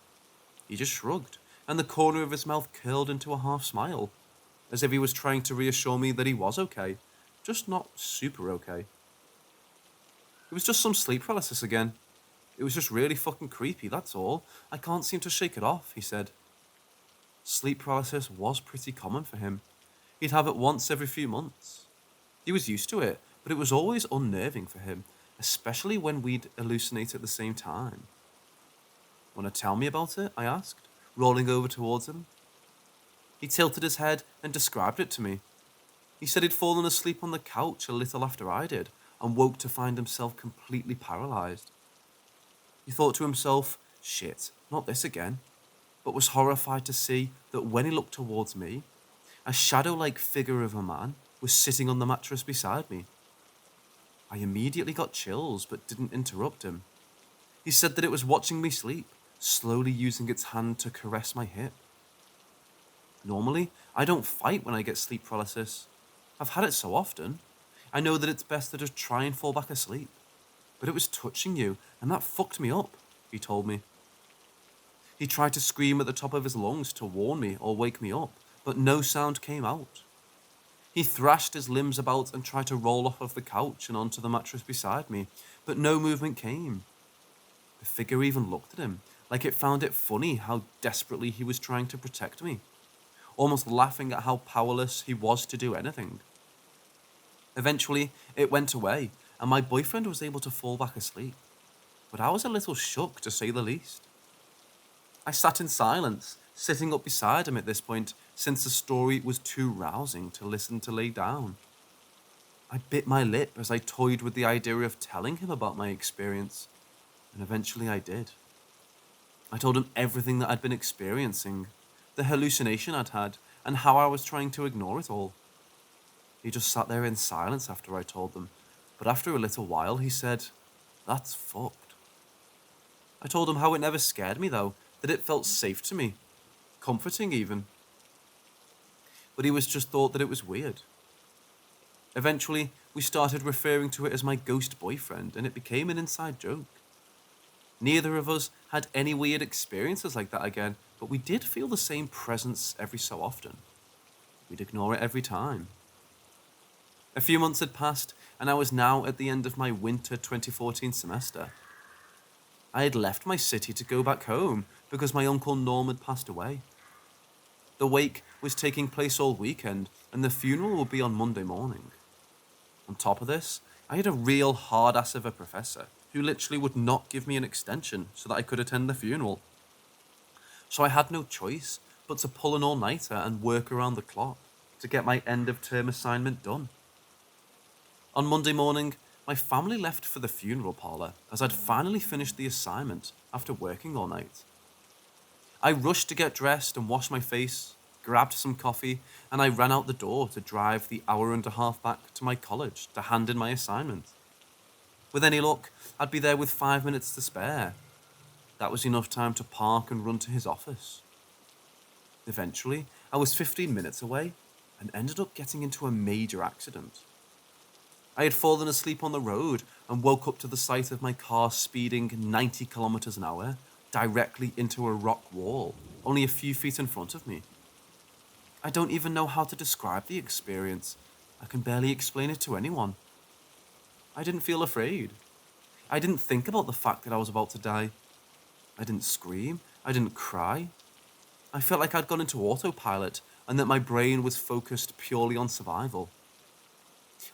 He just shrugged, and the corner of his mouth curled into a half smile, as if he was trying to reassure me that he was okay, just not super okay. It was just some sleep paralysis again. It was just really fucking creepy, that's all. I can't seem to shake it off, he said. Sleep paralysis was pretty common for him. He'd have it once every few months. He was used to it, but it was always unnerving for him, especially when we'd hallucinate at the same time. "Want to tell me about it?" I asked, rolling over towards him. He tilted his head and described it to me. He said he'd fallen asleep on the couch a little after I did, and woke to find himself completely paralyzed. He thought to himself, "Shit, not this again," but was horrified to see that when he looked towards me, a shadow-like figure of a man was sitting on the mattress beside me. I immediately got chills, but didn't interrupt him. He said that it was watching me sleep, slowly using its hand to caress my hip. Normally, I don't fight when I get sleep paralysis. I've had it so often. I know that it's best to just try and fall back asleep. But it was touching you, and that fucked me up, he told me. He tried to scream at the top of his lungs to warn me or wake me up, but no sound came out. He thrashed his limbs about and tried to roll off of the couch and onto the mattress beside me, but no movement came. The figure even looked at him, like it found it funny how desperately he was trying to protect me, almost laughing at how powerless he was to do anything. Eventually, it went away, and my boyfriend was able to fall back asleep, but I was a little shook, to say the least. I sat in silence, sitting up beside him at this point, since the story was too rousing to listen to lay down. I bit my lip as I toyed with the idea of telling him about my experience, and eventually I did. I told him everything that I'd been experiencing, the hallucination I'd had, and how I was trying to ignore it all. He just sat there in silence after I told them, but after a little while he said, "That's fucked." I told him how it never scared me though, that it felt safe to me, comforting even. But he was just thought that it was weird. Eventually, we started referring to it as my ghost boyfriend, and it became an inside joke. Neither of us had any weird experiences like that again, but we did feel the same presence every so often. We'd ignore it every time. A few months had passed, and I was now at the end of my winter 2014 semester. I had left my city to go back home because my Uncle Norm had passed away. The wake was taking place all weekend, and the funeral would be on Monday morning. On top of this, I had a real hard-ass of a professor who literally would not give me an extension so that I could attend the funeral. So I had no choice but to pull an all-nighter and work around the clock to get my end-of-term assignment done. On Monday morning, my family left for the funeral parlour as I'd finally finished the assignment after working all night. I rushed to get dressed and wash my face, grabbed some coffee, and I ran out the door to drive the hour and a half back to my college to hand in my assignment. With any luck, I'd be there with 5 minutes to spare. That was enough time to park and run to his office. Eventually, I was 15 minutes away and ended up getting into a major accident. I had fallen asleep on the road and woke up to the sight of my car speeding 90 kilometers an hour directly into a rock wall, only a few feet in front of me. I don't even know how to describe the experience. I can barely explain it to anyone. I didn't feel afraid. I didn't think about the fact that I was about to die. I didn't scream. I didn't cry. I felt like I'd gone into autopilot and that my brain was focused purely on survival.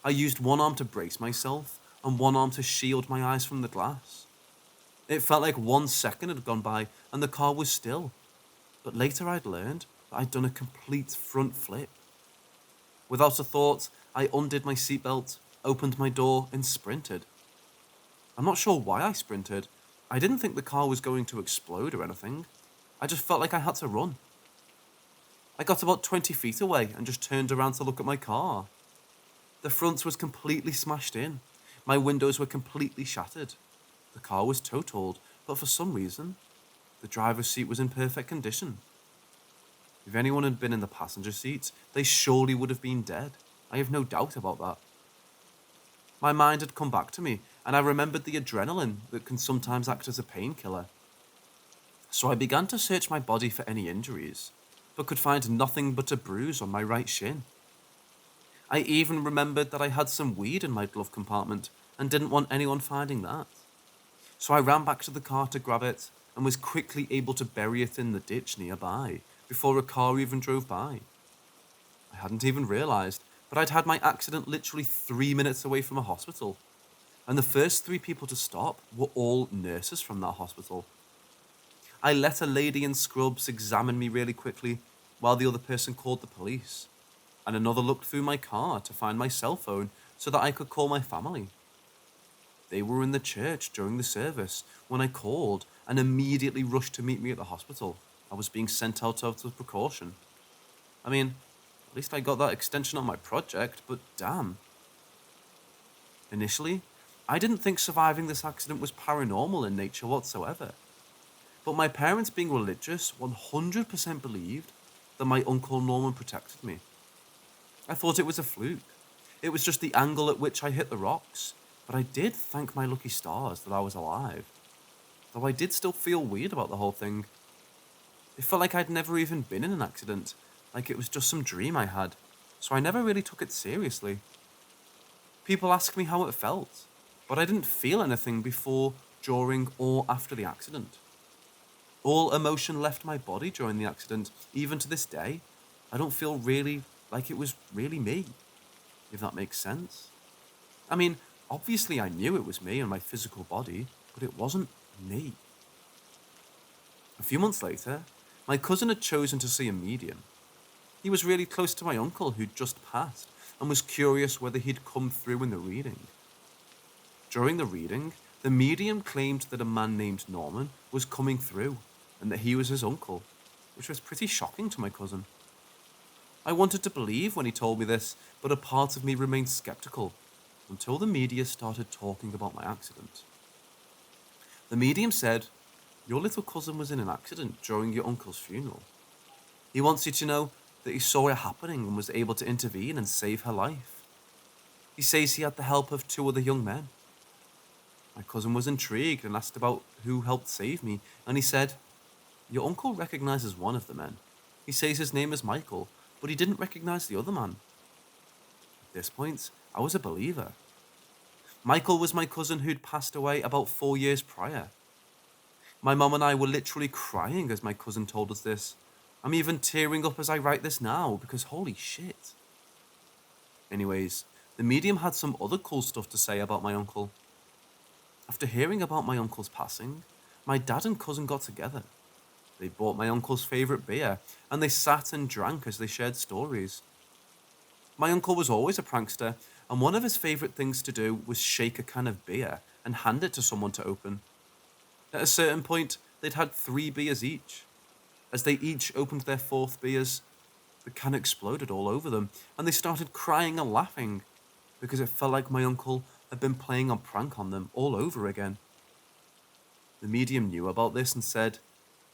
I used one arm to brace myself and one arm to shield my eyes from the glass. It felt like 1 second had gone by and the car was still. But later I'd learned that I'd done a complete front flip. Without a thought, I undid my seatbelt, opened my door, and sprinted. I'm not sure why I sprinted. I didn't think the car was going to explode or anything. I just felt like I had to run. I got about 20 feet away and just turned around to look at my car. The front was completely smashed in. My windows were completely shattered. The car was totaled, but for some reason, the driver's seat was in perfect condition. If anyone had been in the passenger seat, they surely would have been dead. I have no doubt about that. My mind had come back to me, and I remembered the adrenaline that can sometimes act as a painkiller. So I began to search my body for any injuries, but could find nothing but a bruise on my right shin. I even remembered that I had some weed in my glove compartment and didn't want anyone finding that. So I ran back to the car to grab it and was quickly able to bury it in the ditch nearby before a car even drove by. I hadn't even realised, but I'd had my accident literally 3 minutes away from a hospital, and the first 3 people to stop were all nurses from that hospital. I let a lady in scrubs examine me really quickly while the other person called the police, and another looked through my car to find my cell phone so that I could call my family. They were in the church during the service when I called and immediately rushed to meet me at the hospital. I was being sent out of precaution. I mean, at least I got that extension on my project, but damn. Initially, I didn't think surviving this accident was paranormal in nature whatsoever. But my parents, being religious, 100% believed that my Uncle Norman protected me. I thought it was a fluke. It was just the angle at which I hit the rocks, but I did thank my lucky stars that I was alive. Though I did still feel weird about the whole thing. It felt like I'd never even been in an accident, like it was just some dream I had, so I never really took it seriously. People ask me how it felt, but I didn't feel anything before, during, or after the accident. All emotion left my body during the accident. Even to this day, I don't feel really like it was really me, if that makes sense. I mean, obviously I knew it was me and my physical body, but it wasn't me. A few months later, my cousin had chosen to see a medium. He was really close to my uncle who'd just passed and was curious whether he'd come through in the reading. During the reading, the medium claimed that a man named Norman was coming through and that he was his uncle, which was pretty shocking to my cousin. I wanted to believe when he told me this, but a part of me remained skeptical until the media started talking about my accident. The medium said, "Your little cousin was in an accident during your uncle's funeral. He wants you to know that he saw it happening and was able to intervene and save her life. He says he had the help of 2 other young men." My cousin was intrigued and asked about who helped save me, and he said, "Your uncle recognizes one of the men. He says his name is Michael, but he didn't recognize the other man." At this point, I was a believer. Michael was my cousin who'd passed away about 4 years prior. My mum and I were literally crying as my cousin told us this. I'm even tearing up as I write this now because holy shit. Anyways, the medium had some other cool stuff to say about my uncle. After hearing about my uncle's passing, my dad and cousin got together. They bought my uncle's favourite beer, and they sat and drank as they shared stories. My uncle was always a prankster, and one of his favourite things to do was shake a can of beer and hand it to someone to open. At a certain point, they'd had 3 beers each. As they each opened their fourth beers, the can exploded all over them, and they started crying and laughing because it felt like my uncle had been playing a prank on them all over again. The medium knew about this and said,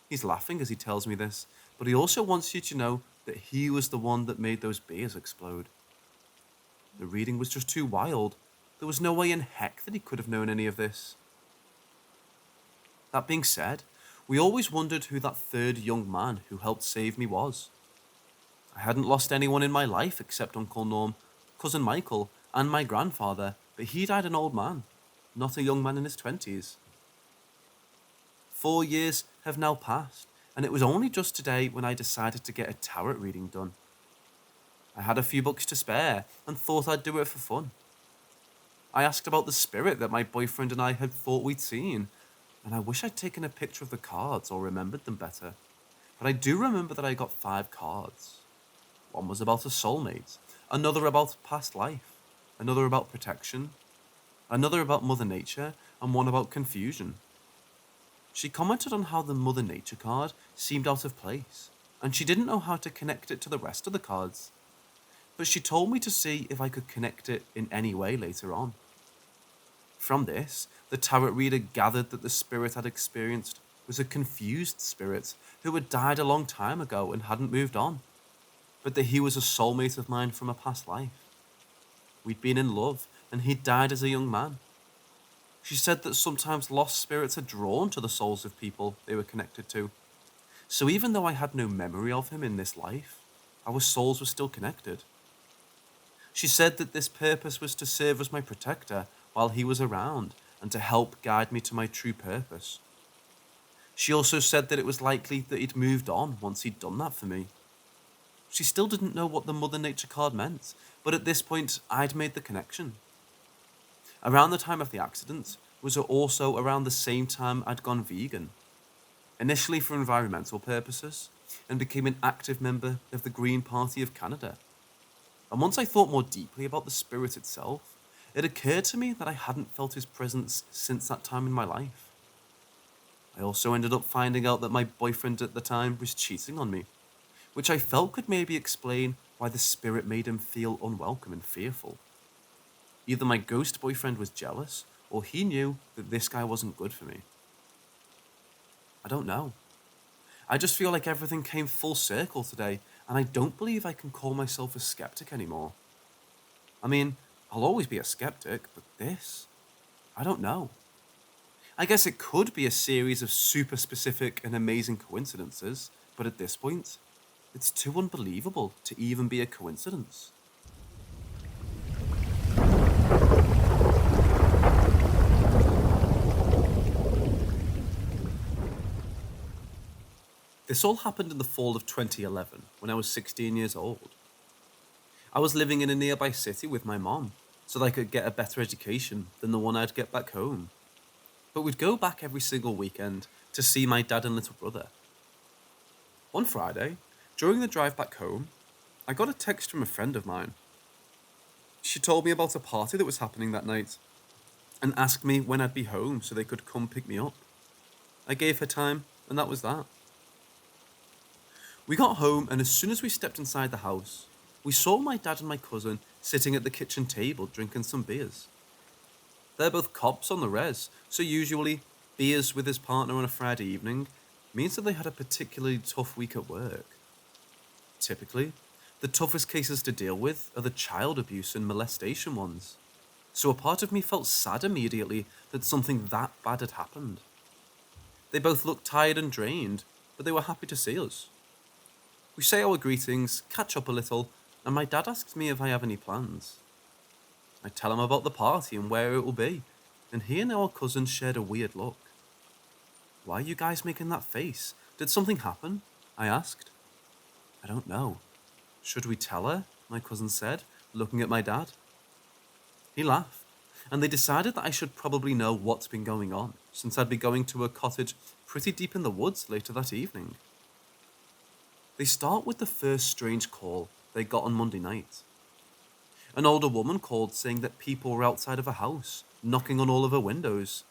"He's laughing as he tells me this, but he also wants you to know that he was the one that made those beers explode." The reading was just too wild. There was no way in heck that he could have known any of this. That being said, we always wondered who that third young man who helped save me was. I hadn't lost anyone in my life except Uncle Norm, Cousin Michael, and my grandfather, but he died an old man, not a young man in his 20s. 4 years have now passed, and it was only just today when I decided to get a tarot reading done. I had a few bucks to spare and thought I'd do it for fun. I asked about the spirit that my boyfriend and I had thought we'd seen, and I wish I'd taken a picture of the cards or remembered them better. But I do remember that I got 5 cards. One was about a soulmate, another about past life, another about protection, another about Mother Nature, and one about confusion. She commented on how the Mother Nature card seemed out of place, and she didn't know how to connect it to the rest of the cards. But she told me to see if I could connect it in any way later on. From this, the tarot reader gathered that the spirit I'd experienced was a confused spirit who had died a long time ago and hadn't moved on, but that he was a soulmate of mine from a past life. We'd been in love, and he'd died as a young man. She said that sometimes lost spirits are drawn to the souls of people they were connected to. So even though I had no memory of him in this life, our souls were still connected. She said that this purpose was to serve as my protector while he was around and to help guide me to my true purpose. She also said that it was likely that he'd moved on once he'd done that for me. She still didn't know what the Mother Nature card meant, but at this point, I'd made the connection. Around the time of the accident was also around the same time I'd gone vegan, initially for environmental purposes, and became an active member of the Green Party of Canada. And once I thought more deeply about the spirit itself, it occurred to me that I hadn't felt his presence since that time in my life. I also ended up finding out that my boyfriend at the time was cheating on me, which I felt could maybe explain why the spirit made him feel unwelcome and fearful. Either my ghost boyfriend was jealous, or he knew that this guy wasn't good for me. I don't know. I just feel like everything came full circle today, and I don't believe I can call myself a skeptic anymore. I mean, I'll always be a skeptic, but this? I don't know. I guess it could be a series of super specific and amazing coincidences, but at this point, it's too unbelievable to even be a coincidence. This all happened in the fall of 2011, when I was 16 years old. I was living in a nearby city with my mom, so that I could get a better education than the one I'd get back home. But we'd go back every single weekend to see my dad and little brother. One Friday, during the drive back home, I got a text from a friend of mine. She told me about a party that was happening that night, and asked me when I'd be home so they could come pick me up. I gave her time, and that was that. We got home, and as soon as we stepped inside the house, we saw my dad and my cousin sitting at the kitchen table drinking some beers. They're both cops on the res, so usually beers with his partner on a Friday evening means that they had a particularly tough week at work. Typically, the toughest cases to deal with are the child abuse and molestation ones, so a part of me felt sad immediately that something that bad had happened. They both looked tired and drained, but they were happy to see us. We say our greetings, catch up a little, and my dad asks me if I have any plans. I tell him about the party and where it will be, and he and our cousin shared a weird look. "Why are you guys making that face? Did something happen?" I asked. "I don't know. Should we tell her?" my cousin said, looking at my dad. He laughed, and they decided that I should probably know what's been going on, since I'd be going to a cottage pretty deep in the woods later that evening. They start with the first strange call they got on Monday night. An older woman called saying that people were outside of her house, knocking on all of her windows.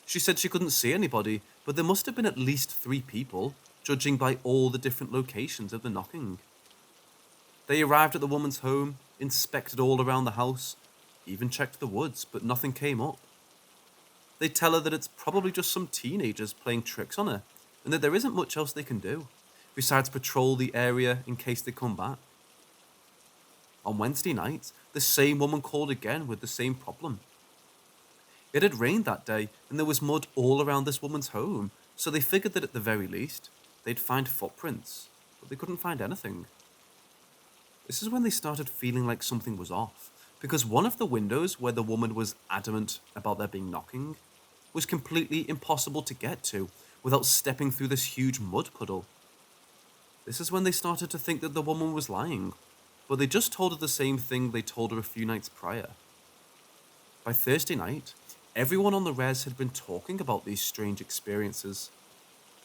She said she couldn't see anybody, but there must have been at least 3 people, judging by all the different locations of the knocking. They arrived at the woman's home, inspected all around the house, even checked the woods, but nothing came up. They tell her that it's probably just some teenagers playing tricks on her, and that there isn't much else they can do, besides patrol the area in case they come back. On Wednesday night, the same woman called again with the same problem. It had rained that day, and there was mud all around this woman's home, so they figured that at the very least, they'd find footprints, but they couldn't find anything. This is when they started feeling like something was off, because one of the windows where the woman was adamant about there being knocking was completely impossible to get to without stepping through this huge mud puddle. This is when they started to think that the woman was lying, but they just told her the same thing they told her a few nights prior. By Thursday night, everyone on the res had been talking about these strange experiences.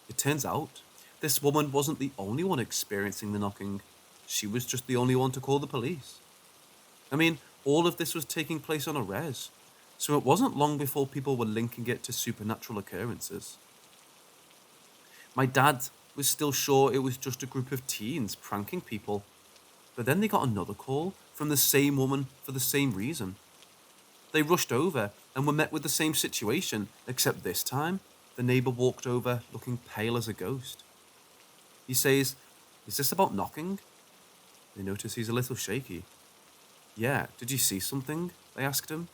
It turns out, this woman wasn't the only one experiencing the knocking. She was just the only one to call the police. I mean, all of this was taking place on a res, so it wasn't long before people were linking it to supernatural occurrences. My dad was still sure it was just a group of teens pranking people, but then they got another call from the same woman for the same reason. They rushed over and were met with the same situation, except this time, the neighbour walked over looking pale as a ghost. He says, "Is this about knocking?" They notice he's a little shaky. "Yeah, did you see something?" they asked him.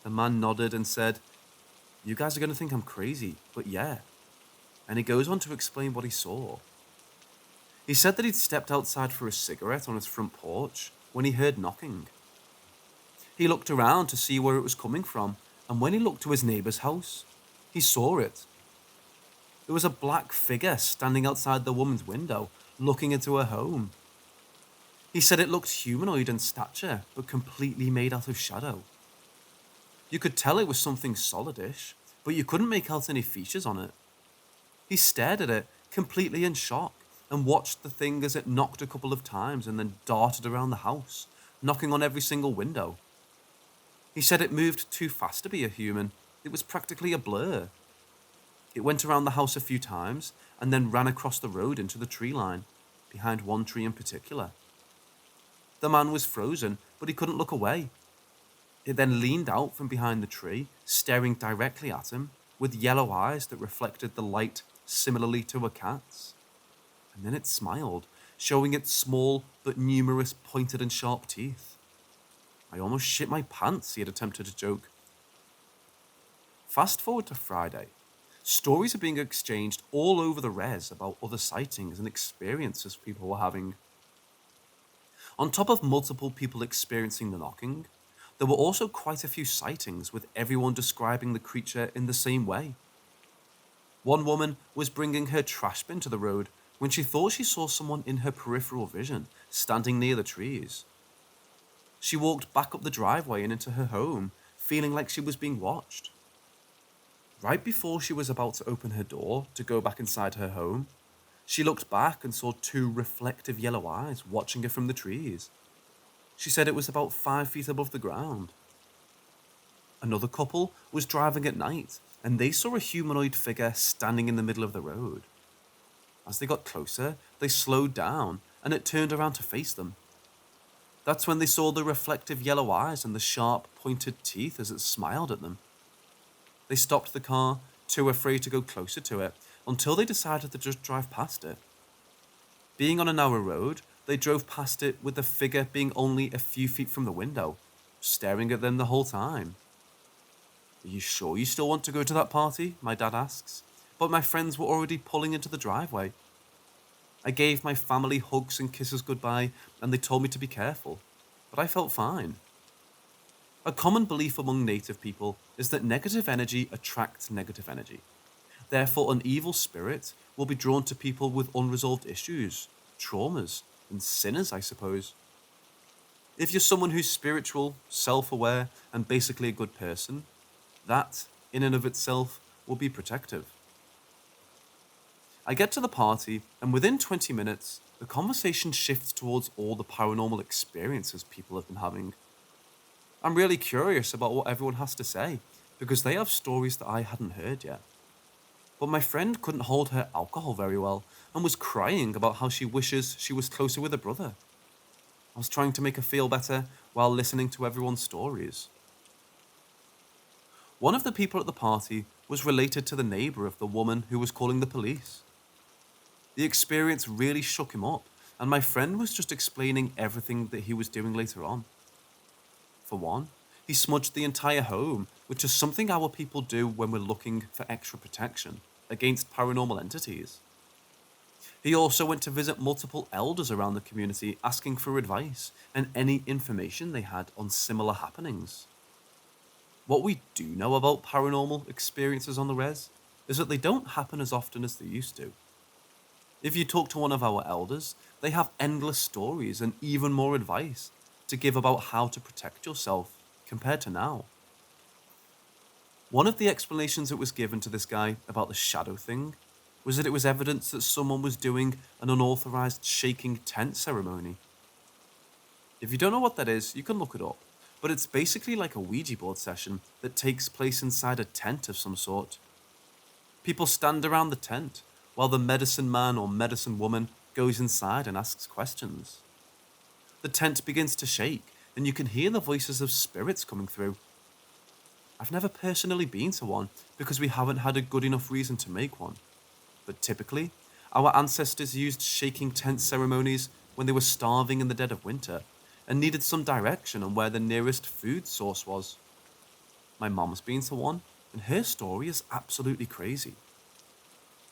The man nodded and said, "You guys are going to think I'm crazy, but yeah." And he goes on to explain what he saw. He said that he'd stepped outside for a cigarette on his front porch when he heard knocking. He looked around to see where it was coming from, and when he looked to his neighbour's house, he saw it. There was a black figure standing outside the woman's window, looking into her home. He said it looked humanoid in stature, but completely made out of shadow. You could tell it was something solidish, but you couldn't make out any features on it. He stared at it, completely in shock, and watched the thing as it knocked a couple of times and then darted around the house, knocking on every single window. He said it moved too fast to be a human. It was practically a blur. It went around the house a few times and then ran across the road into the tree line, behind one tree in particular. The man was frozen, but he couldn't look away. It then leaned out from behind the tree, staring directly at him, with yellow eyes that reflected the light similarly to a cat's. And then it smiled, showing its small but numerous pointed and sharp teeth. "I almost shit my pants," he had attempted to joke. Fast forward to Friday. Stories are being exchanged all over the res about other sightings and experiences people were having. On top of multiple people experiencing the knocking, there were also quite a few sightings with everyone describing the creature in the same way. One woman was bringing her trash bin to the road when she thought she saw someone in her peripheral vision standing near the trees. She walked back up the driveway and into her home, feeling like she was being watched. Right before she was about to open her door to go back inside her home, she looked back and saw 2 reflective yellow eyes watching her from the trees. She said it was about 5 feet above the ground. Another couple was driving at night, and they saw a humanoid figure standing in the middle of the road. As they got closer, they slowed down, and it turned around to face them. That's when they saw the reflective yellow eyes and the sharp, pointed teeth as it smiled at them. They stopped the car, too afraid to go closer to it, until they decided to just drive past it. Being on a narrow road, they drove past it with the figure being only a few feet from the window, staring at them the whole time. "Are you sure you still want to go to that party?" my dad asks, but my friends were already pulling into the driveway. I gave my family hugs and kisses goodbye, and they told me to be careful, but I felt fine. A common belief among native people is that negative energy attracts negative energy. Therefore, an evil spirit will be drawn to people with unresolved issues, traumas, and sinners, I suppose. If you're someone who's spiritual, self-aware, and basically a good person, that in and of itself will be protective. I get to the party, and within 20 minutes, the conversation shifts towards all the paranormal experiences people have been having. I'm really curious about what everyone has to say, because they have stories that I hadn't heard yet. But my friend couldn't hold her alcohol very well and was crying about how she wishes she was closer with her brother. I was trying to make her feel better while listening to everyone's stories. One of the people at the party was related to the neighbour of the woman who was calling the police. The experience really shook him up, and my friend was just explaining everything that he was doing later on. For one, he smudged the entire home, which is something our people do when we're looking for extra protection against paranormal entities. He also went to visit multiple elders around the community asking for advice and any information they had on similar happenings. What we do know about paranormal experiences on the res is that they don't happen as often as they used to. If you talk to one of our elders, they have endless stories and even more advice to give about how to protect yourself compared to now. One of the explanations that was given to this guy about the shadow thing was that it was evidence that someone was doing an unauthorized shaking tent ceremony. If you don't know what that is, you can look it up, but it's basically like a Ouija board session that takes place inside a tent of some sort. People stand around the tent while the medicine man or medicine woman goes inside and asks questions. The tent begins to shake, and you can hear the voices of spirits coming through. I've never personally been to one because we haven't had a good enough reason to make one. But typically, our ancestors used shaking tent ceremonies when they were starving in the dead of winter and needed some direction on where the nearest food source was. My mom's been to one, and her story is absolutely crazy.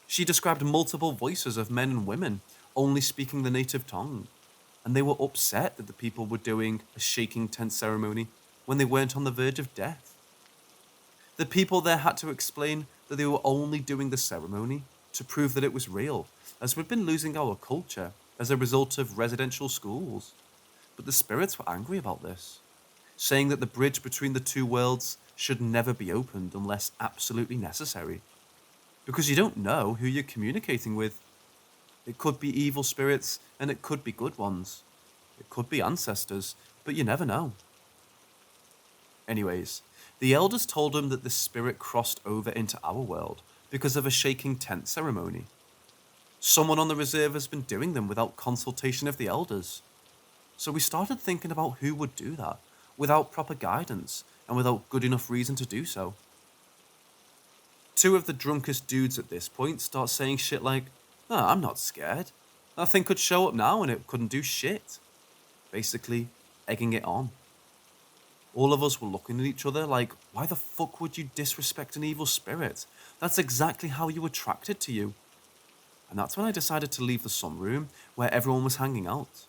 She described multiple voices of men and women only speaking the native tongue, and they were upset that the people were doing a shaking tent ceremony when they weren't on the verge of death. The people there had to explain that they were only doing the ceremony to prove that it was real, as we'd been losing our culture as a result of residential schools. But the spirits were angry about this, saying that the bridge between the two worlds should never be opened unless absolutely necessary. Because you don't know who you're communicating with. It could be evil spirits, and it could be good ones. It could be ancestors, but you never know. Anyways, the elders told him that the spirit crossed over into our world because of a shaking tent ceremony. Someone on the reserve has been doing them without consultation of the elders. So we started thinking about who would do that without proper guidance and without good enough reason to do so. Two of the drunkest dudes at this point start saying shit like, "Ah, I'm not scared. That thing could show up now and it couldn't do shit." Basically, egging it on. All of us were looking at each other like, why the fuck would you disrespect an evil spirit? That's exactly how you attract it to you. And that's when I decided to leave the sunroom where everyone was hanging out.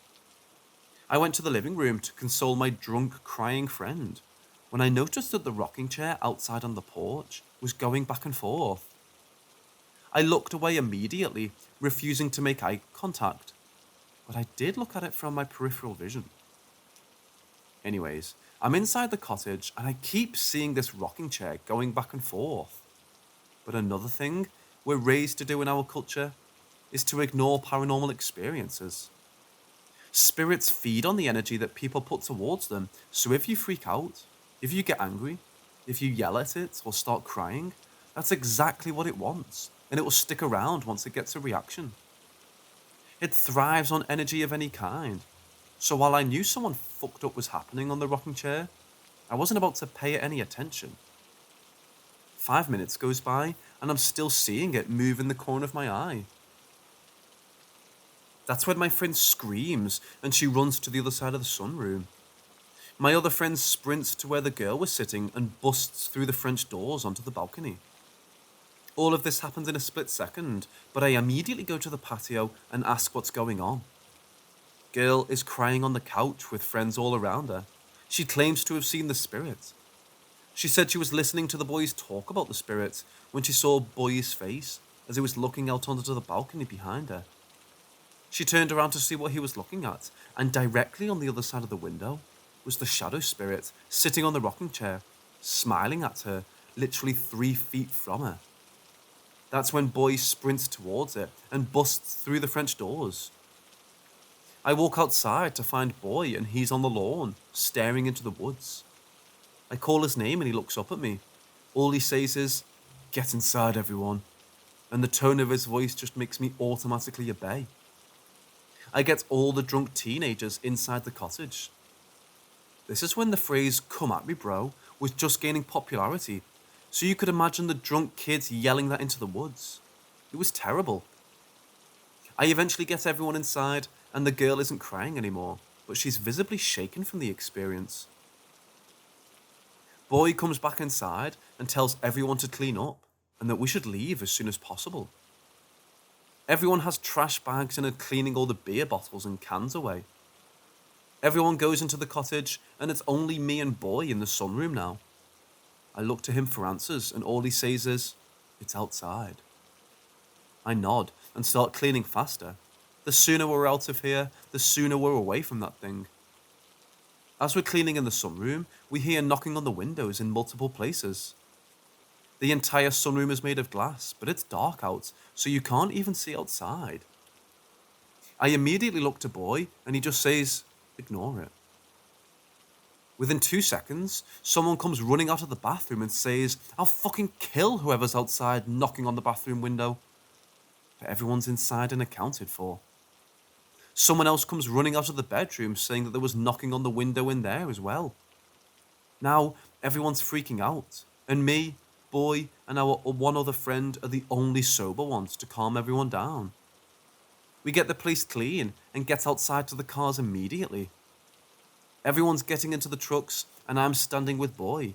I went to the living room to console my drunk, crying friend when I noticed that the rocking chair outside on the porch was going back and forth. I looked away immediately, refusing to make eye contact, but I did look at it from my peripheral vision. Anyways, I'm inside the cottage and I keep seeing this rocking chair going back and forth. But another thing we're raised to do in our culture is to ignore paranormal experiences. Spirits feed on the energy that people put towards them, so if you freak out, if you get angry, if you yell at it or start crying, that's exactly what it wants, and it will stick around once it gets a reaction. It thrives on energy of any kind, so while I knew someone fucked up was happening on the rocking chair, I wasn't about to pay it any attention. 5 minutes goes by, and I'm still seeing it move in the corner of my eye. That's when my friend screams, and she runs to the other side of the sunroom. My other friend sprints to where the girl was sitting and busts through the French doors onto the balcony. All of this happens in a split second, but I immediately go to the patio and ask what's going on. Girl is crying on the couch with friends all around her. She claims to have seen the spirit. She said she was listening to the boys talk about the spirit when she saw Boy's face as he was looking out onto the balcony behind her. She turned around to see what he was looking at, and directly on the other side of the window was the shadow spirit sitting on the rocking chair, smiling at her literally 3 feet from her. That's when Boy sprints towards it and busts through the French doors. I walk outside to find Boy, and he's on the lawn, staring into the woods. I call his name and he looks up at me. All he says is, "Get inside, everyone." And the tone of his voice just makes me automatically obey. I get all the drunk teenagers inside the cottage. This is when the phrase "come at me, bro" was just gaining popularity, so you could imagine the drunk kids yelling that into the woods. It was terrible. I eventually get everyone inside, and the girl isn't crying anymore, but she's visibly shaken from the experience. Boy comes back inside and tells everyone to clean up, and that we should leave as soon as possible. Everyone has trash bags and are cleaning all the beer bottles and cans away. Everyone goes into the cottage, and it's only me and Boy in the sunroom now. I look to him for answers, and all he says is, "It's outside." I nod and start cleaning faster. The sooner we're out of here, the sooner we're away from that thing. As we're cleaning in the sunroom, we hear knocking on the windows in multiple places. The entire sunroom is made of glass, but it's dark out, so you can't even see outside. I immediately look to Boy, and he just says, "Ignore it." Within 2 seconds, someone comes running out of the bathroom and says, "I'll fucking kill whoever's outside knocking on the bathroom window." But everyone's inside and accounted for. Someone else comes running out of the bedroom saying that there was knocking on the window in there as well. Now, everyone's freaking out, and me, Boy, and our one other friend are the only sober ones to calm everyone down. We get the place clean and get outside to the cars immediately. Everyone's getting into the trucks, and I'm standing with Boy.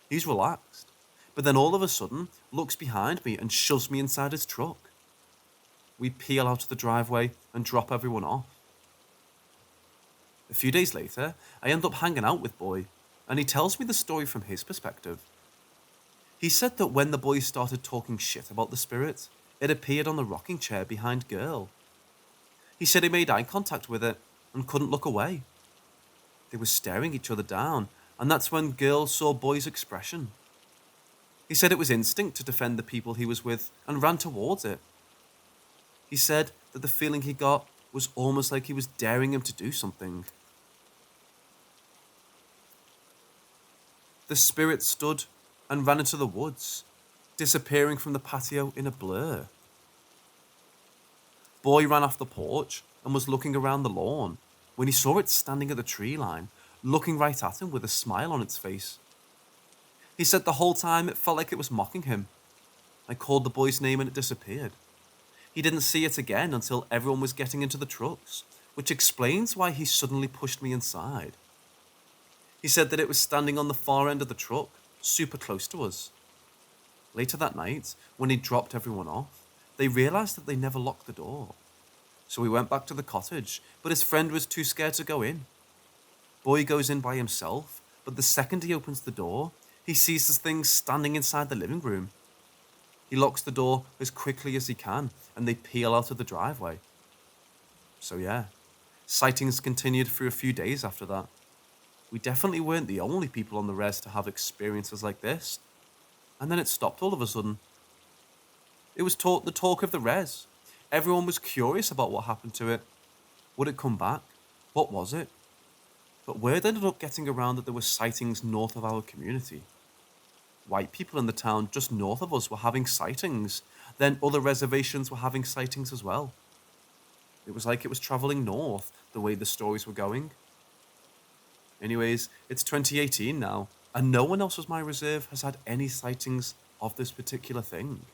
He's relaxed, but then all of a sudden looks behind me and shoves me inside his truck. We peel out of the driveway and drop everyone off. A few days later, I end up hanging out with Boy, and he tells me the story from his perspective. He said that when the boys started talking shit about the spirit, it appeared on the rocking chair behind Girl. He said he made eye contact with it and couldn't look away. They were staring each other down, and that's when Girl saw Boy's expression. He said it was instinct to defend the people he was with and ran towards it. He said that the feeling he got was almost like he was daring him to do something. The spirit stood and ran into the woods, disappearing from the patio in a blur. Boy ran off the porch and was looking around the lawn when he saw it standing at the tree line, looking right at him with a smile on its face. He said the whole time it felt like it was mocking him. I called the boy's name and it disappeared. He didn't see it again until everyone was getting into the trucks, which explains why he suddenly pushed me inside. He said that it was standing on the far end of the truck, super close to us. Later that night, when he dropped everyone off, they realized that they never locked the door. So we went back to the cottage, but his friend was too scared to go in. Boy goes in by himself, but the second he opens the door, he sees this thing standing inside the living room. He locks the door as quickly as he can, and they peel out of the driveway. So yeah, sightings continued for a few days after that. We definitely weren't the only people on the res to have experiences like this. And then it stopped all of a sudden. It was the talk of the res. Everyone was curious about what happened to it. Would it come back? What was it? But word ended up getting around that there were sightings north of our community. White people in the town just north of us were having sightings. Then other reservations were having sightings as well. It was like it was traveling north, the way the stories were going. Anyways, it's 2018 now, and no one else as my reserve has had any sightings of this particular thing.